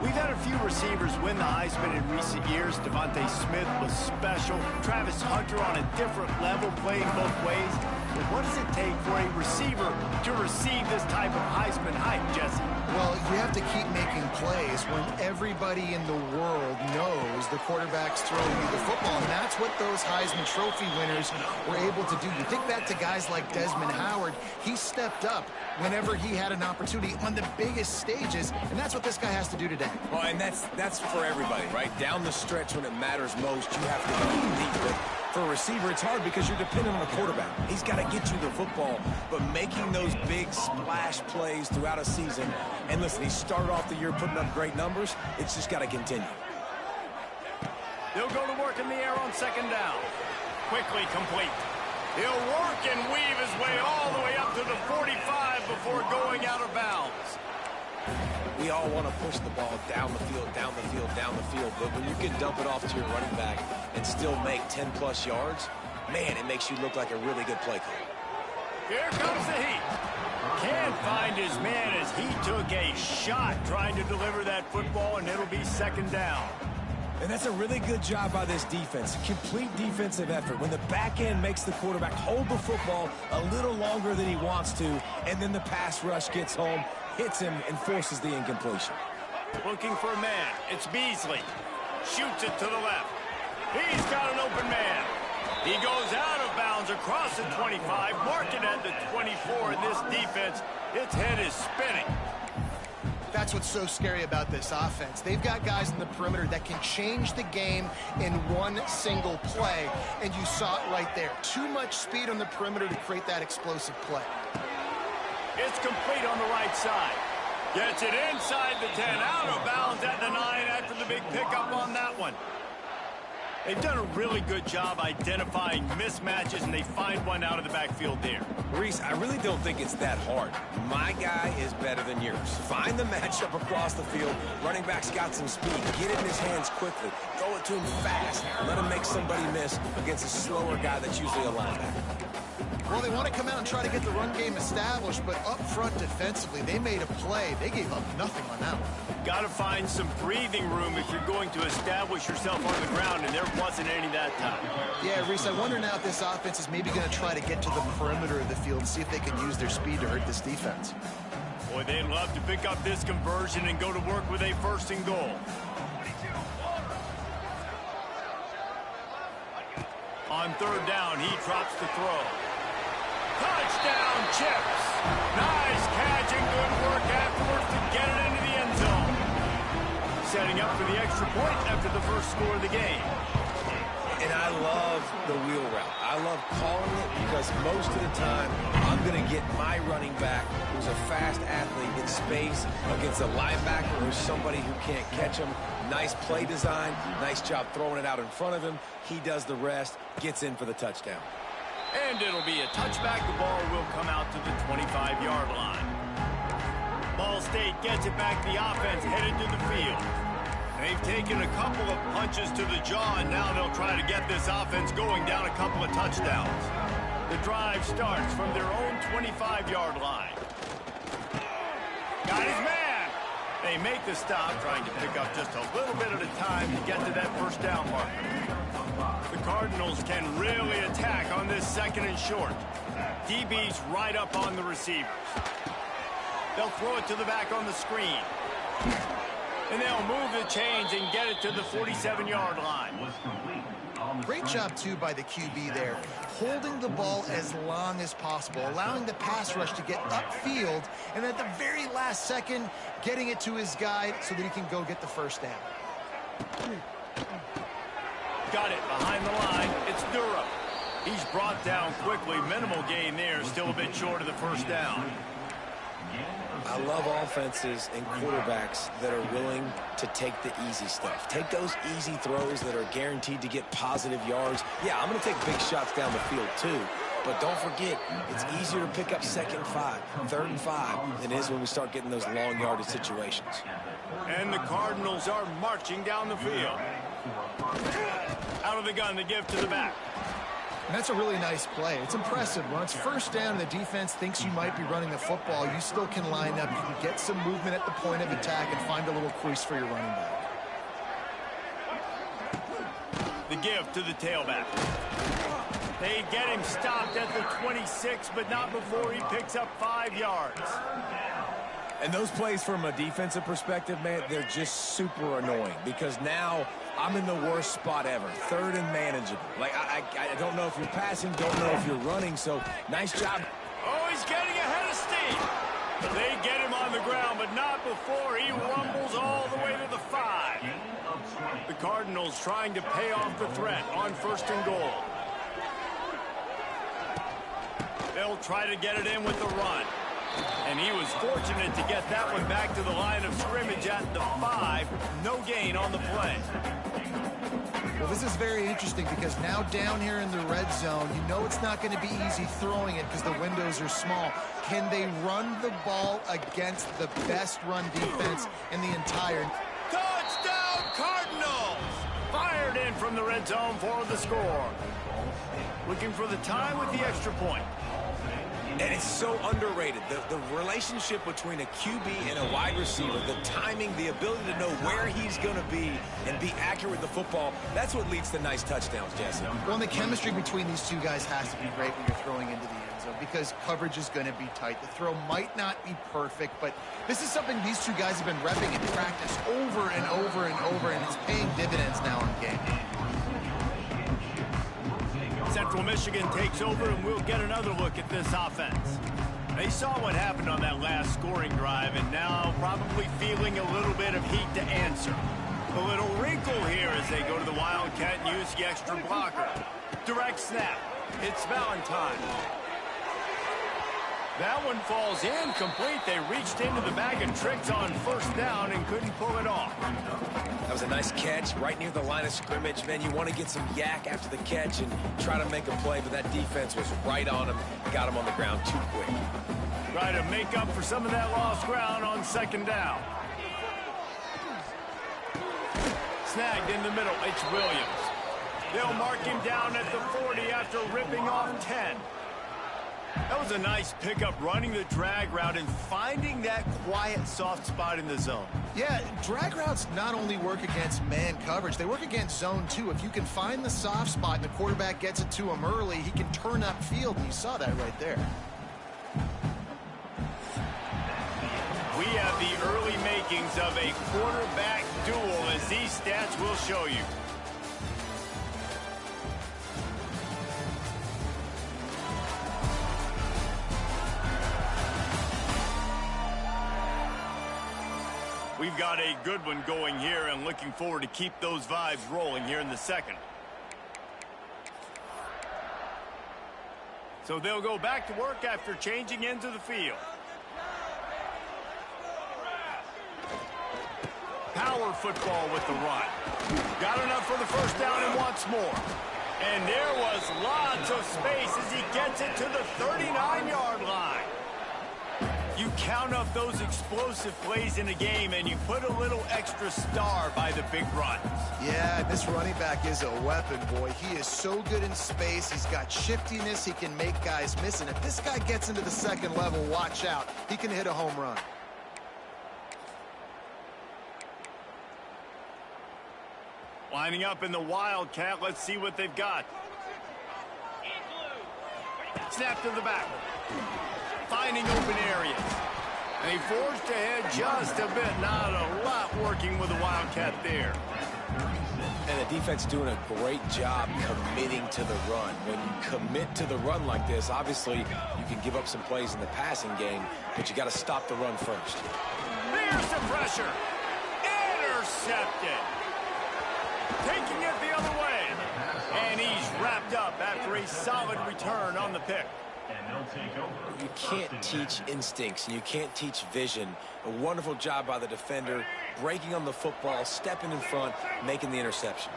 We've had a few receivers win the Heisman in recent years. Devontae Smith was special. Travis Hunter on a different level, playing both ways. But what does it take for a receiver to receive this type of Heisman hype, Jesse? Well, you have to keep making plays when everybody in the world knows the quarterback's throwing you the football. And that's what those Heisman Trophy winners were able to do. You think back to guys like Desmond Howard. He stepped up whenever he had an opportunity on the biggest stages, and that's what this guy has to do today. Well, and that's for everybody, right? Down the stretch when it matters most, you have to go deep. But for a receiver, it's hard because you're dependent on a quarterback. He's got to get you the football, but making those big splash plays throughout a season. And listen, he started off the year putting up great numbers. It's just got to continue. They'll go to work in the air on second down. Quickly complete. He'll work and weave his way all the way up to the 45 before going out of bounds. We all want to push the ball down the field, down the field, down the field. But when you can dump it off to your running back and still make 10-plus yards, man, it makes you look like a really good play call. Here comes the heat. Can't find his man as he took a shot trying to deliver that football, and it'll be second down. And that's a really good job by this defense. Complete defensive effort. When the back end makes the quarterback hold the football a little longer than he wants to, and then the pass rush gets home, hits him, and forces the incompletion. Looking for a man. It's Beasley. Shoots it to the left. He's got an open man. He goes out of bounds across the 25, marking at the 24 in this defense. Its head is spinning. That's what's so scary about this offense. They've got guys in the perimeter that can change the game in one single play, and you saw it right there. Too much speed on the perimeter to create that explosive play. It's complete on the right side. Gets it inside the 10, out of bounds at the 9 after the big pickup on that one. They've done a really good job identifying mismatches, and they find one out of the backfield there. Reese, I really don't think it's that hard. My guy is better than yours. Find the matchup across the field. Running back's got some speed. Get it in his hands quickly. Throw it to him fast. Let him make somebody miss against a slower guy that's usually a linebacker. Well, they want to come out and try to get the run game established, but up front defensively, they made a play. They gave up nothing on that one. Got to find some breathing room if you're going to establish yourself on the ground, and there wasn't any that time. Yeah, Reese, I wonder now if this offense is maybe going to try to get to the perimeter of the field and see if they can use their speed to hurt this defense. Boy, they'd love to pick up this conversion and go to work with a 1st and goal. On 3rd down, he drops the throw. Touchdown, Chips. Nice catch and good work afterwards to get it into the end zone. Setting up for the extra point after the first score of the game. And I love the wheel route. I love calling it because most of the time I'm going to get my running back, who's a fast athlete, in space against a linebacker who's somebody who can't catch him. Nice play design. Nice job throwing it out in front of him. He does the rest, gets in for the touchdown. And it'll be a touchback. The ball will come out to the 25-yard line. Ball State gets it back. The offense headed to the field. They've taken a couple of punches to the jaw, and now they'll try to get this offense going down a couple of touchdowns. The drive starts from their own 25-yard line. Got his man. They make the stop, trying to pick up just a little bit at a time to get to that 1st down marker. The Cardinals can really attack on this 2nd and short. DB's right up on the receivers. They'll throw it to the back on the screen. And they'll move the chains and get it to the 47-yard line. Great job, too, by the QB there. Holding the ball as long as possible, allowing the pass rush to get upfield, and at the very last second, getting it to his guy so that he can go get the 1st down. Got it behind the line. It's Durham. He's brought down quickly. Minimal gain there. Still a bit short of the 1st down. I love offenses and quarterbacks that are willing to take the easy stuff. Take those easy throws that are guaranteed to get positive yards. Yeah, I'm going to take big shots down the field too. But don't forget, it's easier to pick up 2nd and 5, 3rd and 5 than it is when we start getting those long yardage situations. And the Cardinals are marching down the field. Out of the gun, the give to the back. And that's a really nice play. It's impressive. When it's 1st down and the defense thinks you might be running the football, you still can line up. You can get some movement at the point of attack and find a little crease for your running back. The give to the tailback. They get him stopped at the 26, but not before he picks up 5 yards. And those plays from a defensive perspective, man, they're just super annoying because now I'm in the worst spot ever. 3rd and manageable. Like, I don't know if you're passing, don't know if you're running, so nice job. Oh, he's getting ahead of steam. They get him on the ground, but not before he rumbles all the way to the 5. The Cardinals trying to pay off the threat on 1st and goal. They'll try to get it in with the run. And he was fortunate to get that one back to the line of scrimmage at the 5. No gain on the play. Well, this is very interesting because now down here in the red zone, you know it's not going to be easy throwing it because the windows are small. Can they run the ball against the best run defense in the entire... Touchdown, Cardinals! Fired in from the red zone for the score. Looking for the tie with the extra point. And it's so underrated. The relationship between a QB and a wide receiver, the timing, the ability to know where he's going to be and be accurate with the football, that's what leads to nice touchdowns, Jesse. Well, and the chemistry between these two guys has to be great when you're throwing into the end zone because coverage is going to be tight. The throw might not be perfect, but this is something these two guys have been repping in practice over and over and over, and it's paying dividends now in game. Central Michigan takes over, and we'll get another look at this offense. They saw what happened on that last scoring drive, and now probably feeling a little bit of heat to answer. A little wrinkle here as they go to the Wildcat and use the extra blocker. Direct snap. It's Valentine. That one falls incomplete. They reached into the bag of tricks on first down and couldn't pull it off. That was a nice catch right near the line of scrimmage. Man, you want to get some yak after the catch and try to make a play, but that defense was right on him. Got him on the ground too quick. Try to make up for some of that lost ground on second down. Snagged in the middle. It's Williams. They'll mark him down at the 40 after ripping off 10. That was a nice pickup, running the drag route and finding that quiet, soft spot in the zone. Yeah, drag routes not only work against man coverage, they work against zone too. If you can find the soft spot and the quarterback gets it to him early, he can turn upfield, and you saw that right there. We have the early makings of a quarterback duel, as these stats will show you. We've got a good one going here, and looking forward to keep those vibes rolling here in the second. So they'll go back to work after changing into the field. Power football with the run. Got enough for the first down and wants more. And there was lots of space as he gets it to the 39-yard line. You count up those explosive plays in a game, and you put a little extra star by the big runs. Yeah, this running back is a weapon, boy. He is so good in space. He's got shiftiness. He can make guys miss. And if this guy gets into the second level, watch out. He can hit a home run. Lining up in the Wildcat. Let's see what they've got. Snap to the back. Finding open areas. And he forged ahead just a bit. Not a lot working with the Wildcat there. And the defense doing a great job committing to the run. When you commit to the run like this, obviously you can give up some plays in the passing game, but you got to stop the run first. There's the pressure. Intercepted. Taking it the other way. And he's wrapped up after a solid return on the pick. You can't teach instincts, and you can't teach vision. A wonderful job by the defender, breaking on the football, stepping in front, making the interception.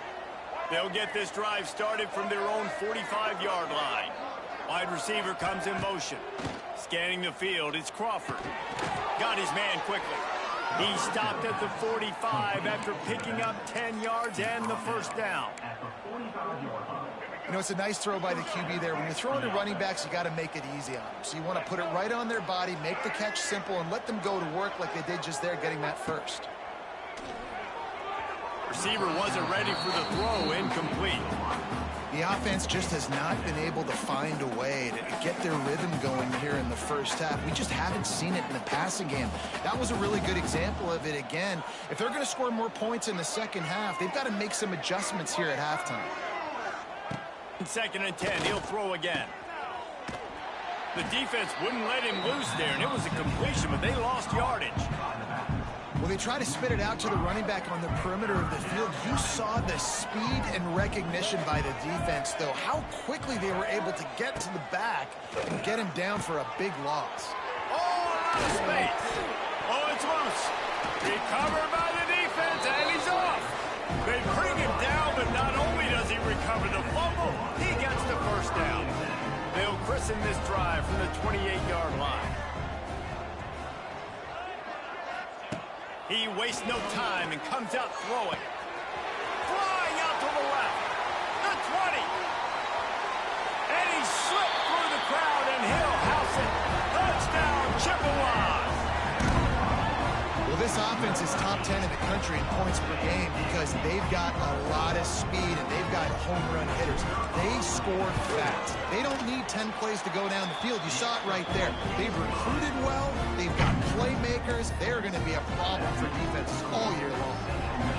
They'll get this drive started from their own 45-yard line. Wide receiver comes in motion. Scanning the field, it's Crawford. Got his man quickly. He stopped at the 45 after picking up 10 yards and the first down. You know, it's a nice throw by the QB there. When you're throwing to running backs, you got to make it easy on them. So you want to put it right on their body, make the catch simple, and let them go to work like they did just there, getting that first. Receiver wasn't ready for the throw, incomplete. The offense just has not been able to find a way to get their rhythm going here in the first half. We just haven't seen it in the passing game. That was a really good example of it again. If they're going to score more points in the second half, they've got to make some adjustments here at halftime. Second and 10, he'll throw again. The defense wouldn't let him loose there, and it was a completion, but they lost yardage. Well, they try to spit it out to the running back on the perimeter of the field. You saw the speed and recognition by the defense, though. How quickly they were able to get to the back and get him down for a big loss. Oh, out of space. Oh, it's loose. Recovered by the defense, and he's off. They bring him down, but not only does he recover the fumble, he gets the first down. They'll christen this drive from the 28-yard line. He wastes no time and comes out throwing. Flying out to the left. The 20. And he slipped through the crowd, and he'll house it. Touchdown, Chippewas. Well, this offense is top 10 in the country in points per game because they've got a lot of speed and they've got home run hitters. They score fast. They don't need 10 plays to go down the field. You saw it right there. They've recruited well. They've got playmakers. They're going to be a problem for defenses all year long.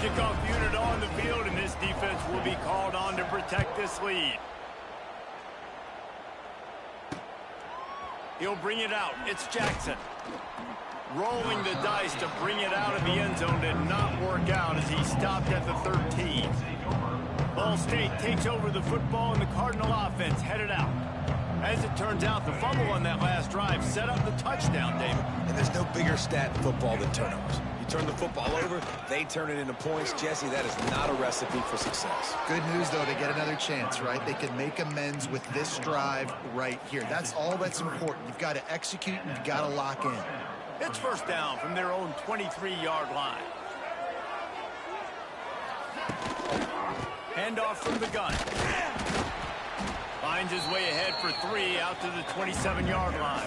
Kickoff unit on the field, and this defense will be called on to protect this lead. He'll bring it out. It's Jackson. Rolling the dice to bring it out of the end zone did not work out as he stopped at the 13. Ball State takes over the football, and the Cardinal offense headed out. As it turns out, the fumble on that last drive set up the touchdown, David. And there's no bigger stat in football than turnovers. You turn the football over, they turn it into points. Jesse, that is not a recipe for success. Good news, though, to get another chance, right? They can make amends with this drive right here. That's all that's important. You've got to execute and you've got to lock in. It's first down from their own 23-yard line. Handoff from the gun. Finds his way ahead for 3 out to the 27-yard line.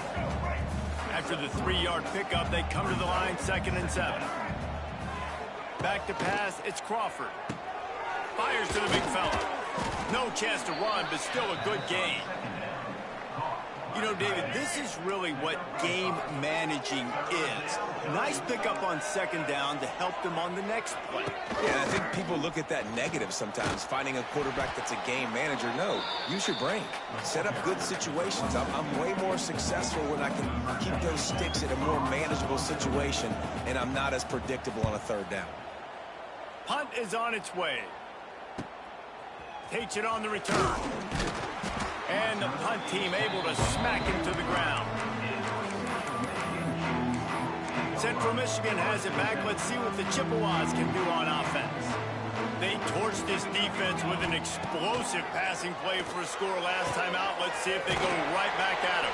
After the 3-yard pickup, they come to the line 2nd and 7. Back to pass, it's Crawford. Fires to the big fella. No chance to run, but still a good gain. You know, David, this is really what game managing is. Nice pickup on 2nd down to help them on the next play. Yeah, I think people look at that negative sometimes, finding a quarterback that's a game manager. No, use your brain. Set up good situations. I'm way more successful when I can keep those sticks in a more manageable situation, and I'm not as predictable on a 3rd down. Punt is on its way. Takes it on the return. And the punt team able to smack him to the ground. Central Michigan has it back. Let's see what the Chippewas can do on offense. They torched this defense with an explosive passing play for a score last time out. Let's see if they go right back at him.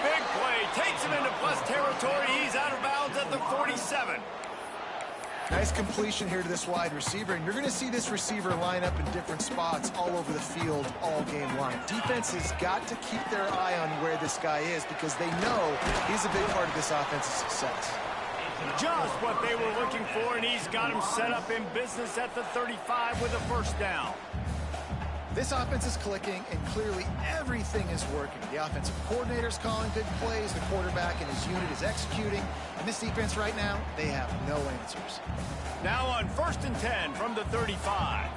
Big play. Takes him into plus territory. He's out of bounds at the 47. Nice completion here to this wide receiver, and you're going to see this receiver line up in different spots all over the field all game long. Defense has got to keep their eye on where this guy is because they know he's a big part of this offensive success. Just what they were looking for, and he's got him set up in business at the 35 with a first down. This offense is clicking, and clearly everything is working. The offensive coordinator's calling good plays, the quarterback and his unit is executing, and this defense right now, they have no answers. Now on 1st and 10 from the 35.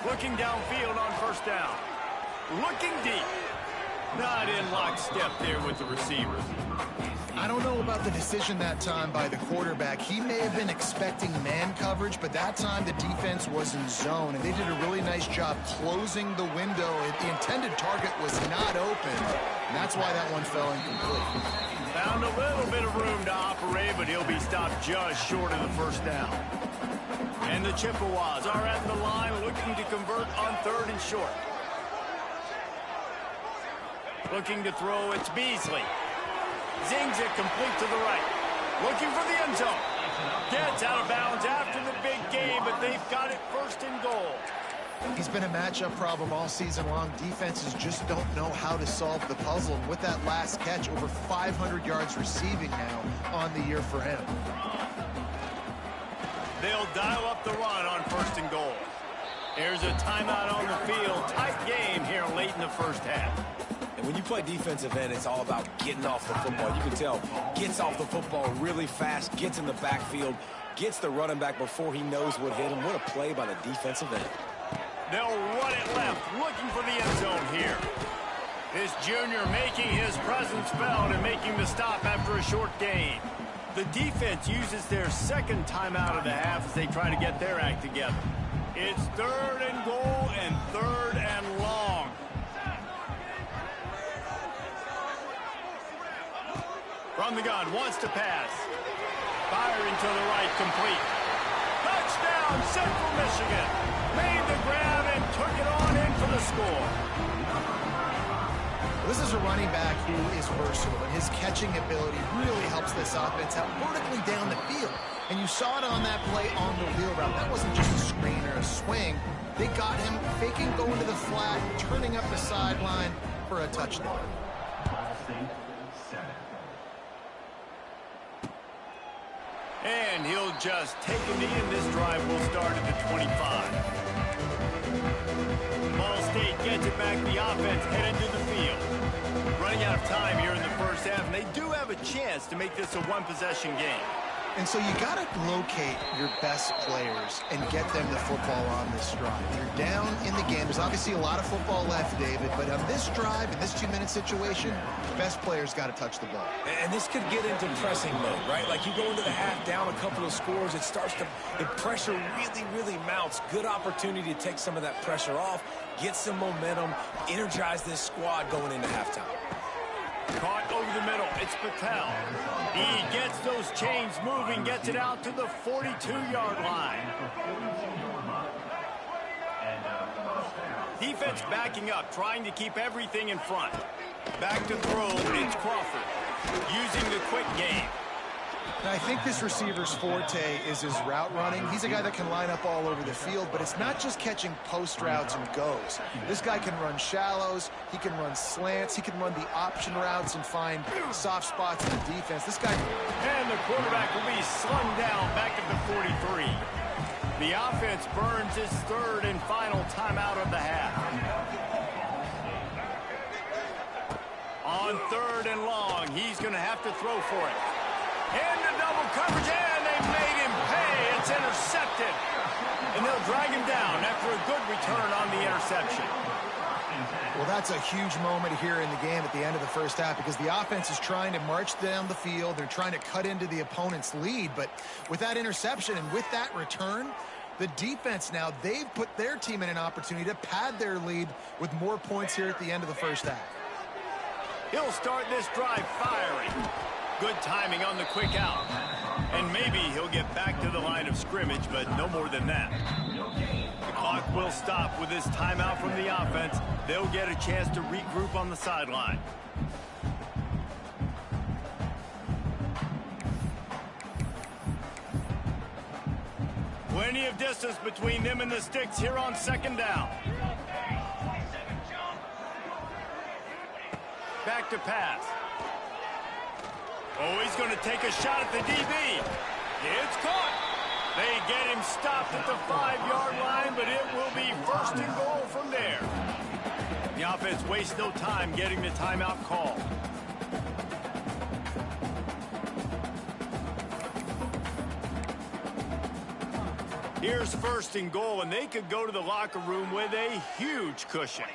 Looking downfield on 1st down. Looking deep. Not in lockstep there with the receiver. I don't know about the decision that time by the quarterback. He may have been expecting man coverage, but that time the defense was in zone, and they did a really nice job closing the window. The intended target was not open, and that's why that one fell incomplete. Found a little bit of room to operate, but he'll be stopped just short of the first down. And the Chippewas are at the line looking to convert on 3rd and short. Looking to throw, it's Beasley. Zings it complete to the right. Looking for the end zone. Gets out of bounds after the big game, but they've got it 1st and goal. He's been a matchup problem all season long. Defenses just don't know how to solve the puzzle. And with that last catch, over 500 yards receiving now on the year for him. They'll dial up the run on 1st and goal. There's a timeout on the field. Tight game here late in the first half. And when you play defensive end, it's all about getting off the football. You can tell, gets off the football really fast, gets in the backfield, gets the running back before he knows what hit him. What a play by the defensive end. They'll run it left, looking for the end zone here. This junior making his presence felt and making the stop after a short gain. The defense uses their 2nd timeout of the half as they try to get their act together. It's 3rd and goal and 3rd and long. From the gun, wants to pass. Firing to the right, complete. Touchdown, Central Michigan. Made the grab and took it on in for the score. This is a running back who is versatile, and his catching ability really helps this offense out vertically down the field. And you saw it on that play on the wheel route. That wasn't just a screen or a swing. They got him faking going to the flat, turning up the sideline for a touchdown. And he'll just take a knee, and this drive will start at the 25. Ball State gets it back. The offense headed to the field. Running out of time here in the first half, and they do have a chance to make this a one-possession game. And so you got to locate your best players and get them the football on this drive. You're down in the game. There's obviously a lot of football left, David, but on this drive, in this 2-minute situation, best players got to touch the ball. And this could get into pressing mode, right? Like you go into the half down a couple of scores, the pressure really mounts. Good opportunity to take some of that pressure off, get some momentum, energize this squad going into halftime. Caught over the middle. It's Patel. He gets those chains moving, gets it out to the 42-yard line. Defense backing up, trying to keep everything in front. Back to throw, it's Crawford. Using the quick game. Now, I think this receiver's forte is his route running. He's a guy that can line up all over the field, but it's not just catching post routes and goes. This guy can run shallows, he can run slants, he can run the option routes and find soft spots in the defense. This guy... And the quarterback will be slung down back at the 43. The offense burns its third and final timeout of the half. On 3rd and long, he's going to have to throw for it. Into double coverage, and they made him pay. It's intercepted. And they'll drag him down after a good return on the interception. Well, that's a huge moment here in the game at the end of the first half because the offense is trying to march down the field. They're trying to cut into the opponent's lead. But with that interception and with that return, the defense now, they've put their team in an opportunity to pad their lead with more points here at the end of the first half. He'll start this drive firing. Good timing on the quick out. And maybe he'll get back to the line of scrimmage, but no more than that. The clock will stop with this timeout from the offense. They'll get a chance to regroup on the sideline. Plenty of distance between them and the sticks here on 2nd down. Back to pass. Oh, he's going to take a shot at the DB. It's caught. They get him stopped at the 5-yard line, but it will be 1st and goal from there. The offense wastes no time getting the timeout call. Here's 1st and goal, and they could go to the locker room with a huge cushion.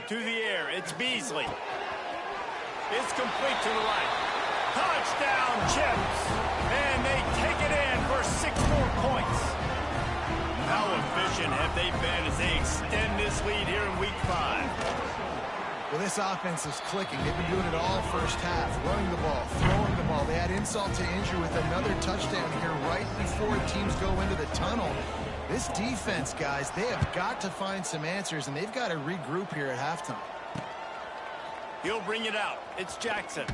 To the air, it's Beasley. It's complete to the right. Touchdown, Chips. And they take it in for 6 more points. How efficient have they been as they extend this lead here in Week 5? Well, this offense is clicking. They've been doing it all first half, running the ball, throwing the ball. They had insult to injury with another touchdown here right before teams go into the tunnel. This defense, guys, they have got to find some answers, and they've got to regroup here at halftime. He'll bring it out. It's Jackson.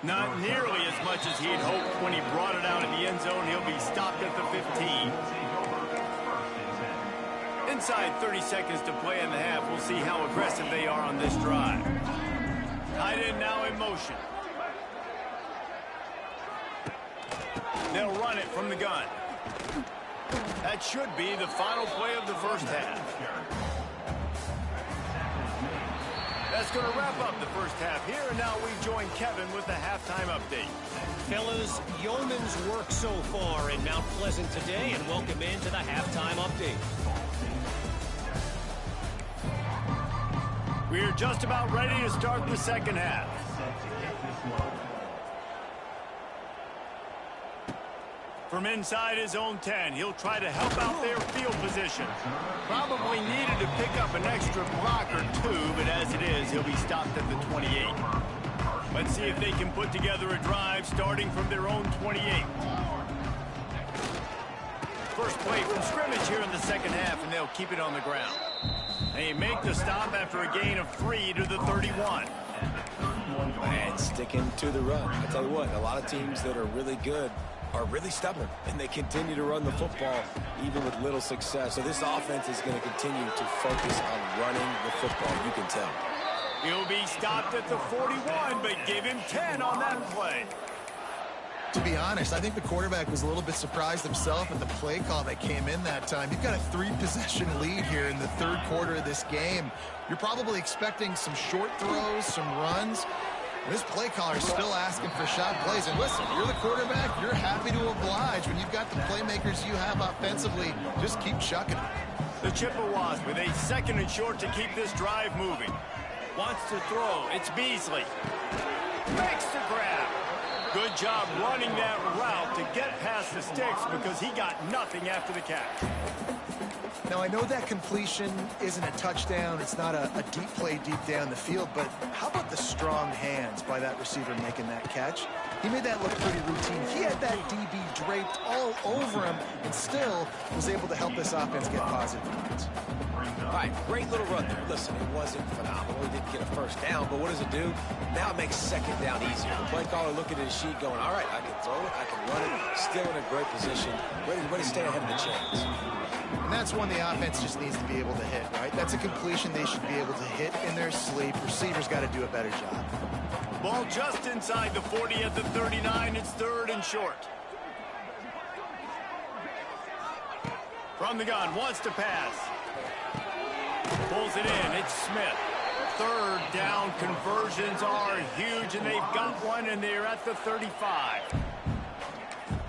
Not nearly as much as he'd hoped when he brought it out in the end zone. He'll be stopped at the 15. Inside 30 seconds to play in the half. We'll see how aggressive they are on this drive. Tight end now in motion. They'll run it from the gun. That should be the final play of the first half. That's going to wrap up the first half here, and now we join Kevin with the halftime update. Fellas, yeoman's work so far in Mount Pleasant today, and welcome into the halftime update. We're just about ready to start the second half. From inside his own 10, he'll try to help out their field position. Probably needed to pick up an extra block or 2, but as it is, he'll be stopped at the 28. Let's see if they can put together a drive starting from their own 28. First play from scrimmage here in the second half, and they'll keep it on the ground. They make the stop after a gain of 3 to the 31. And sticking to the run. I tell you what, a lot of teams that are really good are really stubborn, and they continue to run the football even with little success. So this offense is going to continue to focus on running the football, you can tell. He'll be stopped at the 41, but give him 10 on that play. To be honest, I think the quarterback was a little bit surprised himself at the play call that came in that time. You've got a 3-possession lead here in the third quarter of this game. You're probably expecting some short throws, some runs. This play caller is still asking for shot plays. And listen, you're the quarterback. You're happy to oblige. When you've got the playmakers you have offensively, just keep chucking it. The Chippewas with a 2nd and short to keep this drive moving. Wants to throw. It's Beasley. Makes the grab. Good job running that route to get past the sticks because he got nothing after the catch. Now, I know that completion isn't a touchdown. It's not a deep play deep down the field, but how about the strong hands by that receiver making that catch? He made that look pretty routine. He had that DB draped all over him and still was able to help this offense get positive points. All right, great little run there. Listen, it wasn't phenomenal. He didn't get a first down, but what does it do? Now it makes 2nd down easier. The play caller looking at his sheet going, all right, I can throw it, I can run it, still in a great position, ready to stay ahead of the chains. And that's one the offense just needs to be able to hit, right? That's a completion they should be able to hit in their sleep. Receivers got to do a better job. Ball just inside the 40 at the 39. It's 3rd and short. From the gun, wants to pass. Pulls it in. It's Smith. 3rd down conversions are huge, and they've got one, and they're at the 35.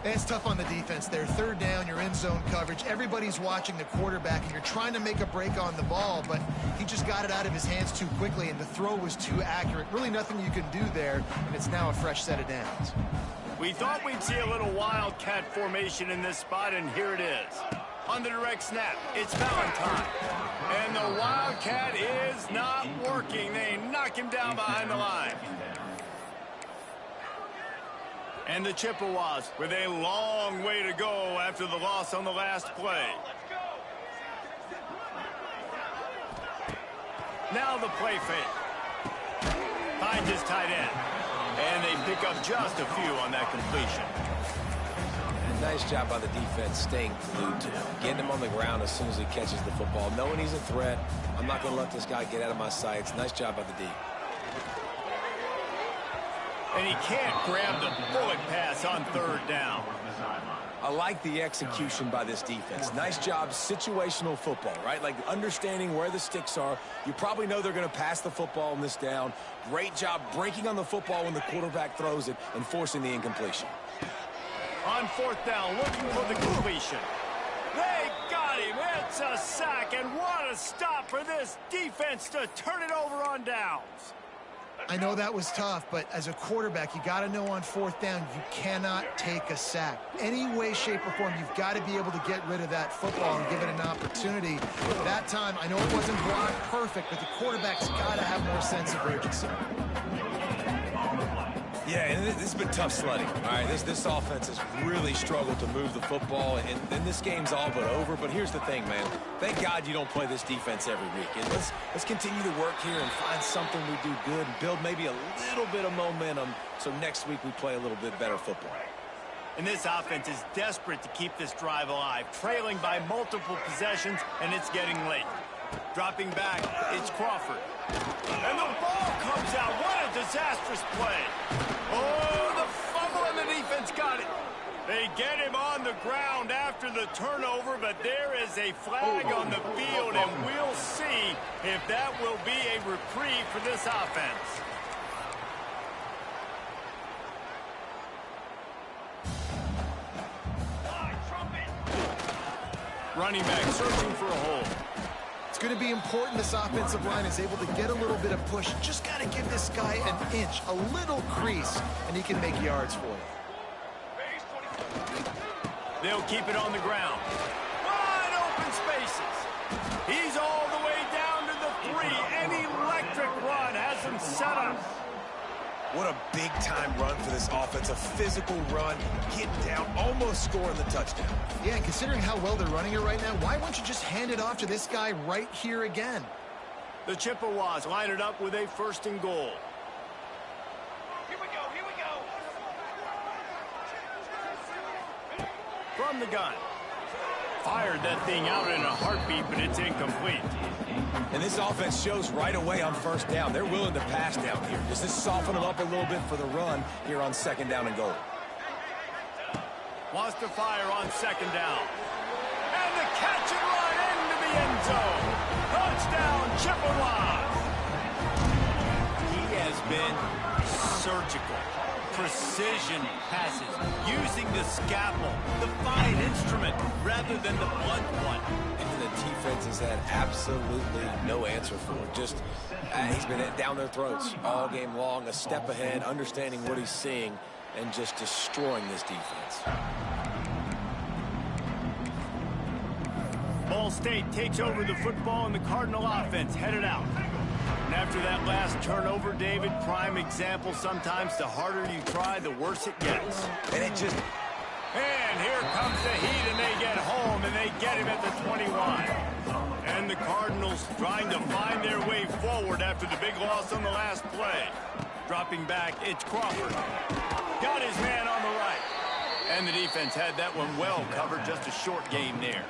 It's tough on the defense there. 3rd down, you're in zone coverage. Everybody's watching the quarterback, and you're trying to make a break on the ball, but he just got it out of his hands too quickly, and the throw was too accurate. Really nothing you can do there, and it's now a fresh set of downs. We thought we'd see a little wildcat formation in this spot, and here it is. On the direct snap, it's Valentine. And the wildcat is not working. They knock him down behind the line. And the Chippewas with a long way to go after the loss on the last play. Now the play fake. Finds his tight end. And they pick up just a few on that completion. And nice job by the defense staying glued to him. Getting him on the ground as soon as he catches the football. Knowing he's a threat. I'm not going to let this guy get out of my sights. Nice job by the D. And he can't grab the bullet pass on 3rd down. I like the execution by this defense. Nice job, situational football, right? Like understanding where the sticks are. You probably know they're going to pass the football on this down. Great job breaking on the football when the quarterback throws it and forcing the incompletion. On 4th down, looking for the completion. They got him. It's a sack, and what a stop for this defense to turn it over on downs. I know that was tough, but as a quarterback, you got to know on 4th down, you cannot take a sack. Any way, shape, or form, you've got to be able to get rid of that football and give it an opportunity. That time, I know it wasn't blocked perfect, but the quarterback's got to have more sense of urgency. Yeah, and this has been tough sledding. All right, this offense has really struggled to move the football, and this game's all but over. But here's the thing, man. Thank God you don't play this defense every week. And let's continue to work here and find something we do good and build maybe a little bit of momentum so next week we play a little bit better football. And this offense is desperate to keep this drive alive, trailing by multiple possessions, and it's getting late. Dropping back, it's Crawford. And the ball comes out. What a disastrous play. Oh, the fumble, and the defense got it. They get him on the ground after the turnover, but there is a flag on the field, and we'll see if that will be a reprieve for this offense. Running back searching for a hole. It's going to be important this offensive line is able to get a little bit of push. Just got to give this guy an inch, a little crease, and he can make yards for you. They'll keep it on the ground. Wide open spaces. He's all the way down to the 3. An electric run has him set up. What a big-time run for this offense. A physical run, getting down, almost scoring the touchdown. Yeah, and considering how well they're running it right now, why won't you just hand it off to this guy right here again? The Chippewas line it up with a 1st and goal. Here we go, here we go. From the gun. Fired that thing out in a heartbeat, but it's incomplete. And this offense shows right away on 1st down. They're willing to pass down here. Does this soften them up a little bit for the run here on 2nd down and goal? Wants to fire on second down. And the catch and run into the end zone. Touchdown, Chippewas. He has been surgical. Precision passes, using the scalpel, the fine instrument, rather than the blunt one. And the defense has had absolutely no answer for him. Just, he's been down their throats all game long, a step ahead, understanding what he's seeing, and just destroying this defense. Ball State takes over the football, and the Cardinal offense headed out. And after that last turnover, David, prime example, sometimes the harder you try, the worse it gets. And it just... And here comes the heat, and they get home, and they get him at the 21. And the Cardinals trying to find their way forward after the big loss on the last play. Dropping back, it's Crawford. Got his man on the right. And the defense had that one well covered, just a short game there.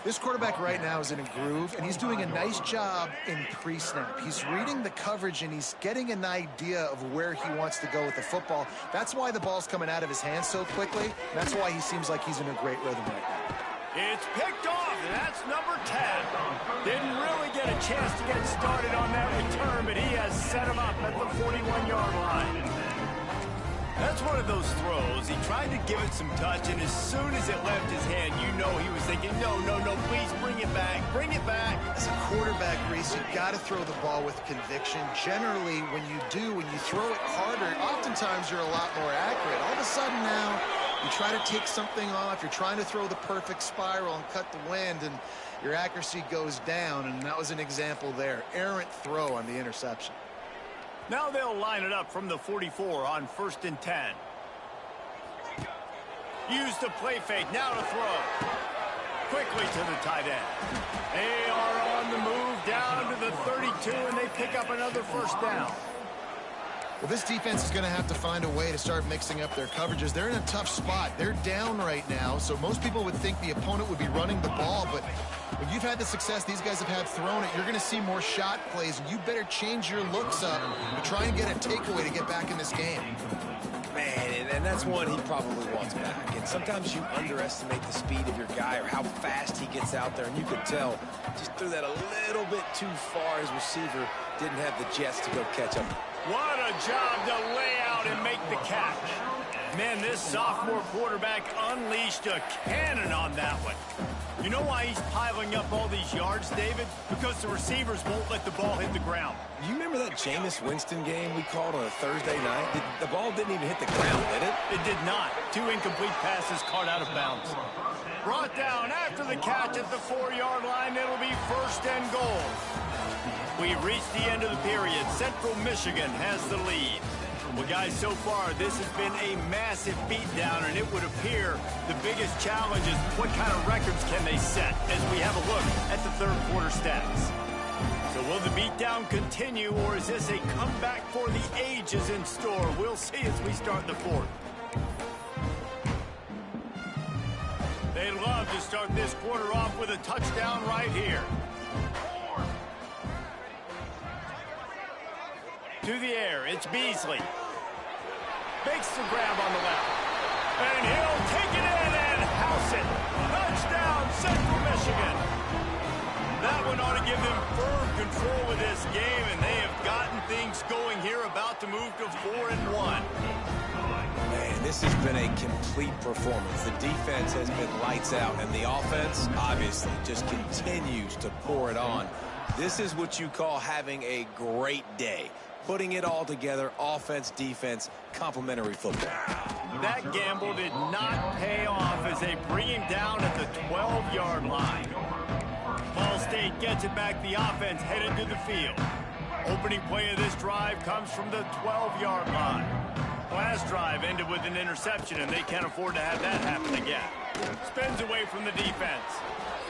This quarterback right now is in a groove, and he's doing a nice job in pre-snap. He's reading the coverage, and he's getting an idea of where he wants to go with the football. That's why the ball's coming out of his hands so quickly. That's why he seems like he's in a great rhythm right now. It's picked off, and that's number 10. Didn't really get a chance to get started on that return, but he has set him up at the 41-yard line. That's one of those throws. He tried to give it some touch, and as soon as it left his hand, you know he was thinking, no, please bring it back, bring it back. As a quarterback, Reese, you've got to throw the ball with conviction. Generally, when you do, when you throw it harder, oftentimes you're a lot more accurate. All of a sudden now, you try to take something off, you're trying to throw the perfect spiral and cut the wind, and your accuracy goes down, and that was an example there. Errant throw on the interception. Now they'll line it up from the 44 on 1st and 10. Use the play fake, now to throw. Quickly to the tight end. They are on the move down to the 32, and they pick up another first down. Well, this defense is going to have to find a way to start mixing up their coverages. They're in a tough spot. They're down right now, so most people would think the opponent would be running the ball, but when you've had the success these guys have had throwing it, you're going to see more shot plays, and you better change your looks up to try and get a takeaway to get back in this game. Man, and that's one he probably wants back. And sometimes you underestimate the speed of your guy or how fast he gets out there, and you could tell just threw that a little bit too far. His receiver didn't have the jets to go catch him. What a job to lay out and make the catch. Man, this sophomore quarterback unleashed a cannon on that one. You know why he's piling up all these yards, David? Because the receivers won't let the ball hit the ground. You remember that Jameis Winston game we called on a Thursday night? The ball didn't even hit the ground, did it? It did not. 2 incomplete passes caught out of bounds. Brought down after the catch at the 4-yard line. It'll be 1st and goal. We've reached the end of the period. Central Michigan has the lead. Well, guys, so far, this has been a massive beatdown, and it would appear the biggest challenge is what kind of records can they set as we have a look at the third quarter stats. So will the beatdown continue, or is this a comeback for the ages in store? We'll see as we start the fourth. They'd love to start this quarter off with a touchdown right here. To the air, it's Beasley. Makes the grab on the left. And he'll take it in and house it. Touchdown, Central Michigan. That one ought to give them firm control of this game, and they have gotten things going here, about to move to 4-1. Man, this has been a complete performance. The defense has been lights out, and the offense, obviously, just continues to pour it on. This is what you call having a great day. Putting it all together, offense, defense, complementary football. That gamble did not pay off as they bring him down at the 12-yard line. Ball State gets it back. The offense headed to the field. Opening play of this drive comes from the 12-yard line. Last drive ended with an interception, and they can't afford to have that happen again. Spins away from the defense.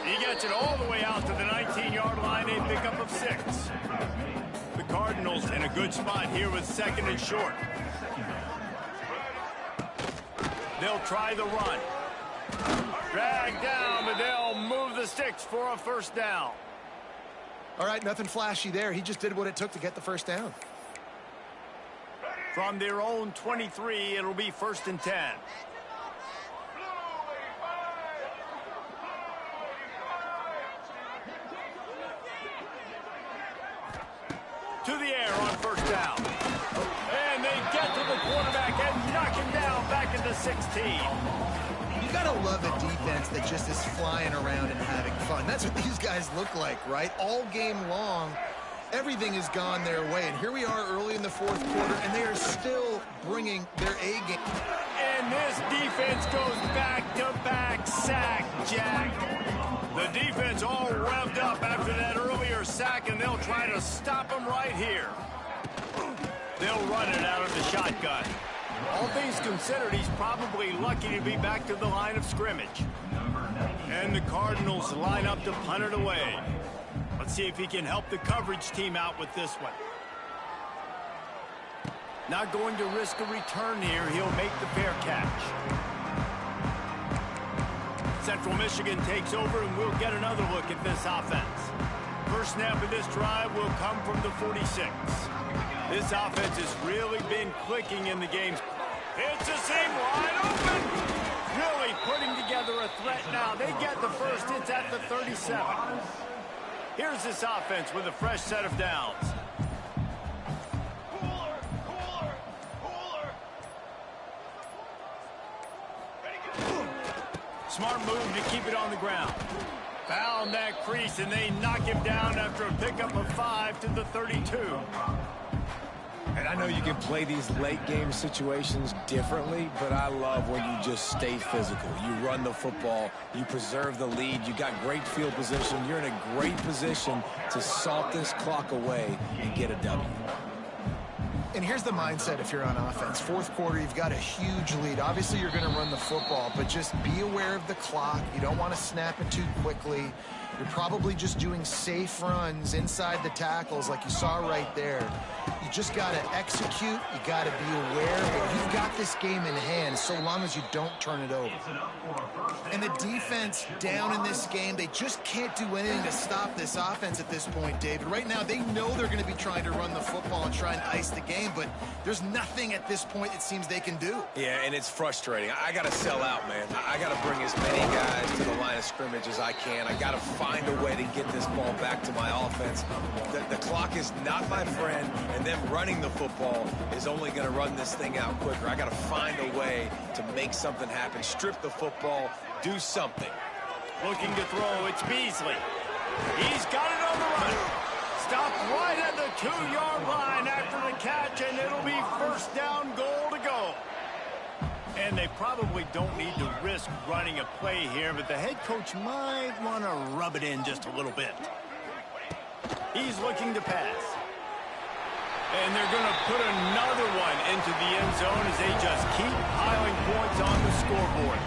He gets it all the way out to the 19-yard line, a pickup of 6. The Cardinals in a good spot here with 2nd and short. They'll try the run. Drag down, but they'll move the sticks for a first down. All right, nothing flashy there. He just did what it took to get the first down. From their own 23, it'll be 1st and 10. 16. You gotta love a defense that just is flying around and having fun. That's what these guys look like, right? All game long, everything has gone their way. And here we are early in the fourth quarter, and they are still bringing their A game. And this defense goes back-to-back sack, Jack. The defense all revved up after that earlier sack, and they'll try to stop them right here. They'll run it out of the shotgun. All things considered, he's probably lucky to be back to the line of scrimmage. And the Cardinals line up to punt it away. Let's see if he can help the coverage team out with this one. Not going to risk a return here. He'll make the fair catch. Central Michigan takes over, and we'll get another look at this offense. First snap of this drive will come from the 46. This offense has really been clicking in the games. It's a seam wide open. Really putting together a threat now. They get the first. It's at the 37. Here's this offense with a fresh set of downs. Smart move to keep it on the ground. Found that crease, and they knock him down after a pickup of 5 to the 32. And I know you can play these late game situations differently, but I love when you just stay physical. You run the football, you preserve the lead, you got great field position, you're in a great position to salt this clock away and get a W. And here's the mindset if you're on offense. Fourth quarter, you've got a huge lead. Obviously, you're going to run the football, but just be aware of the clock. You don't want to snap it too quickly. You're probably just doing safe runs inside the tackles like you saw right there. You just got to execute. You got to be aware, but you've got this game in hand so long as you don't turn it over. And the defense down in this game, they just can't do anything to stop this offense at this point, David. Right now, they know they're going to be trying to run the football and try and ice the game, but there's nothing at this point it seems they can do. Yeah, and it's frustrating. I got to sell out, man. I got to bring as many guys to the line of scrimmage as I can. I got to find a way to get this ball back to my offense. The clock is not my friend, and them running the football is only going to run this thing out quicker. I got to find a way to make something happen, strip the football, do something. Looking to throw, it's Beasley. He's got it on the run. Stopped right at the 2-yard line after the catch, and it'll be first down goal to go. And they probably don't need to risk running a play here, but the head coach might want to rub it in just a little bit. He's looking to pass. And they're going to put another one into the end zone as they just keep piling points on the scoreboard.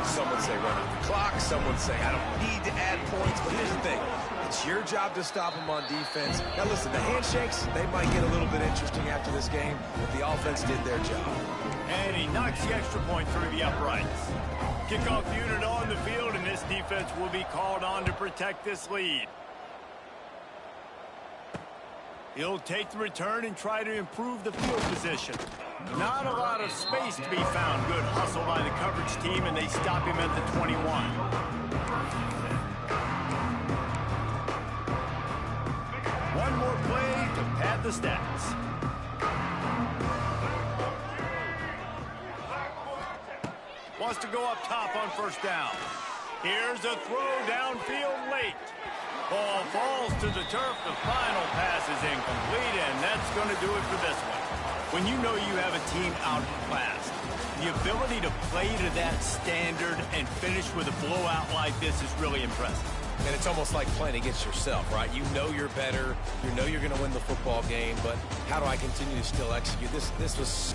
Some would say run out the clock. Some would say I don't need to add points. But here's the thing. It's your job to stop them on defense. Now, listen, the handshakes, they might get a little bit interesting after this game, but the offense did their job. And he knocks the extra point through the uprights. Kickoff unit on the field, and this defense will be called on to protect this lead. He'll take the return and try to improve the field position. Not a lot of space to be found. Good hustle by the coverage team, and they stop him at the 21. One more play to pad the stats. Wants to go up top on first down. Here's a throw downfield late. Ball falls to the turf. The final pass is incomplete, and that's going to do it for this one. When you know you have a team outclassed, the ability to play to that standard and finish with a blowout like this is really impressive. And it's almost like playing against yourself, right? You know you're better. You know you're going to win the football game, but how do I continue to still execute? This was...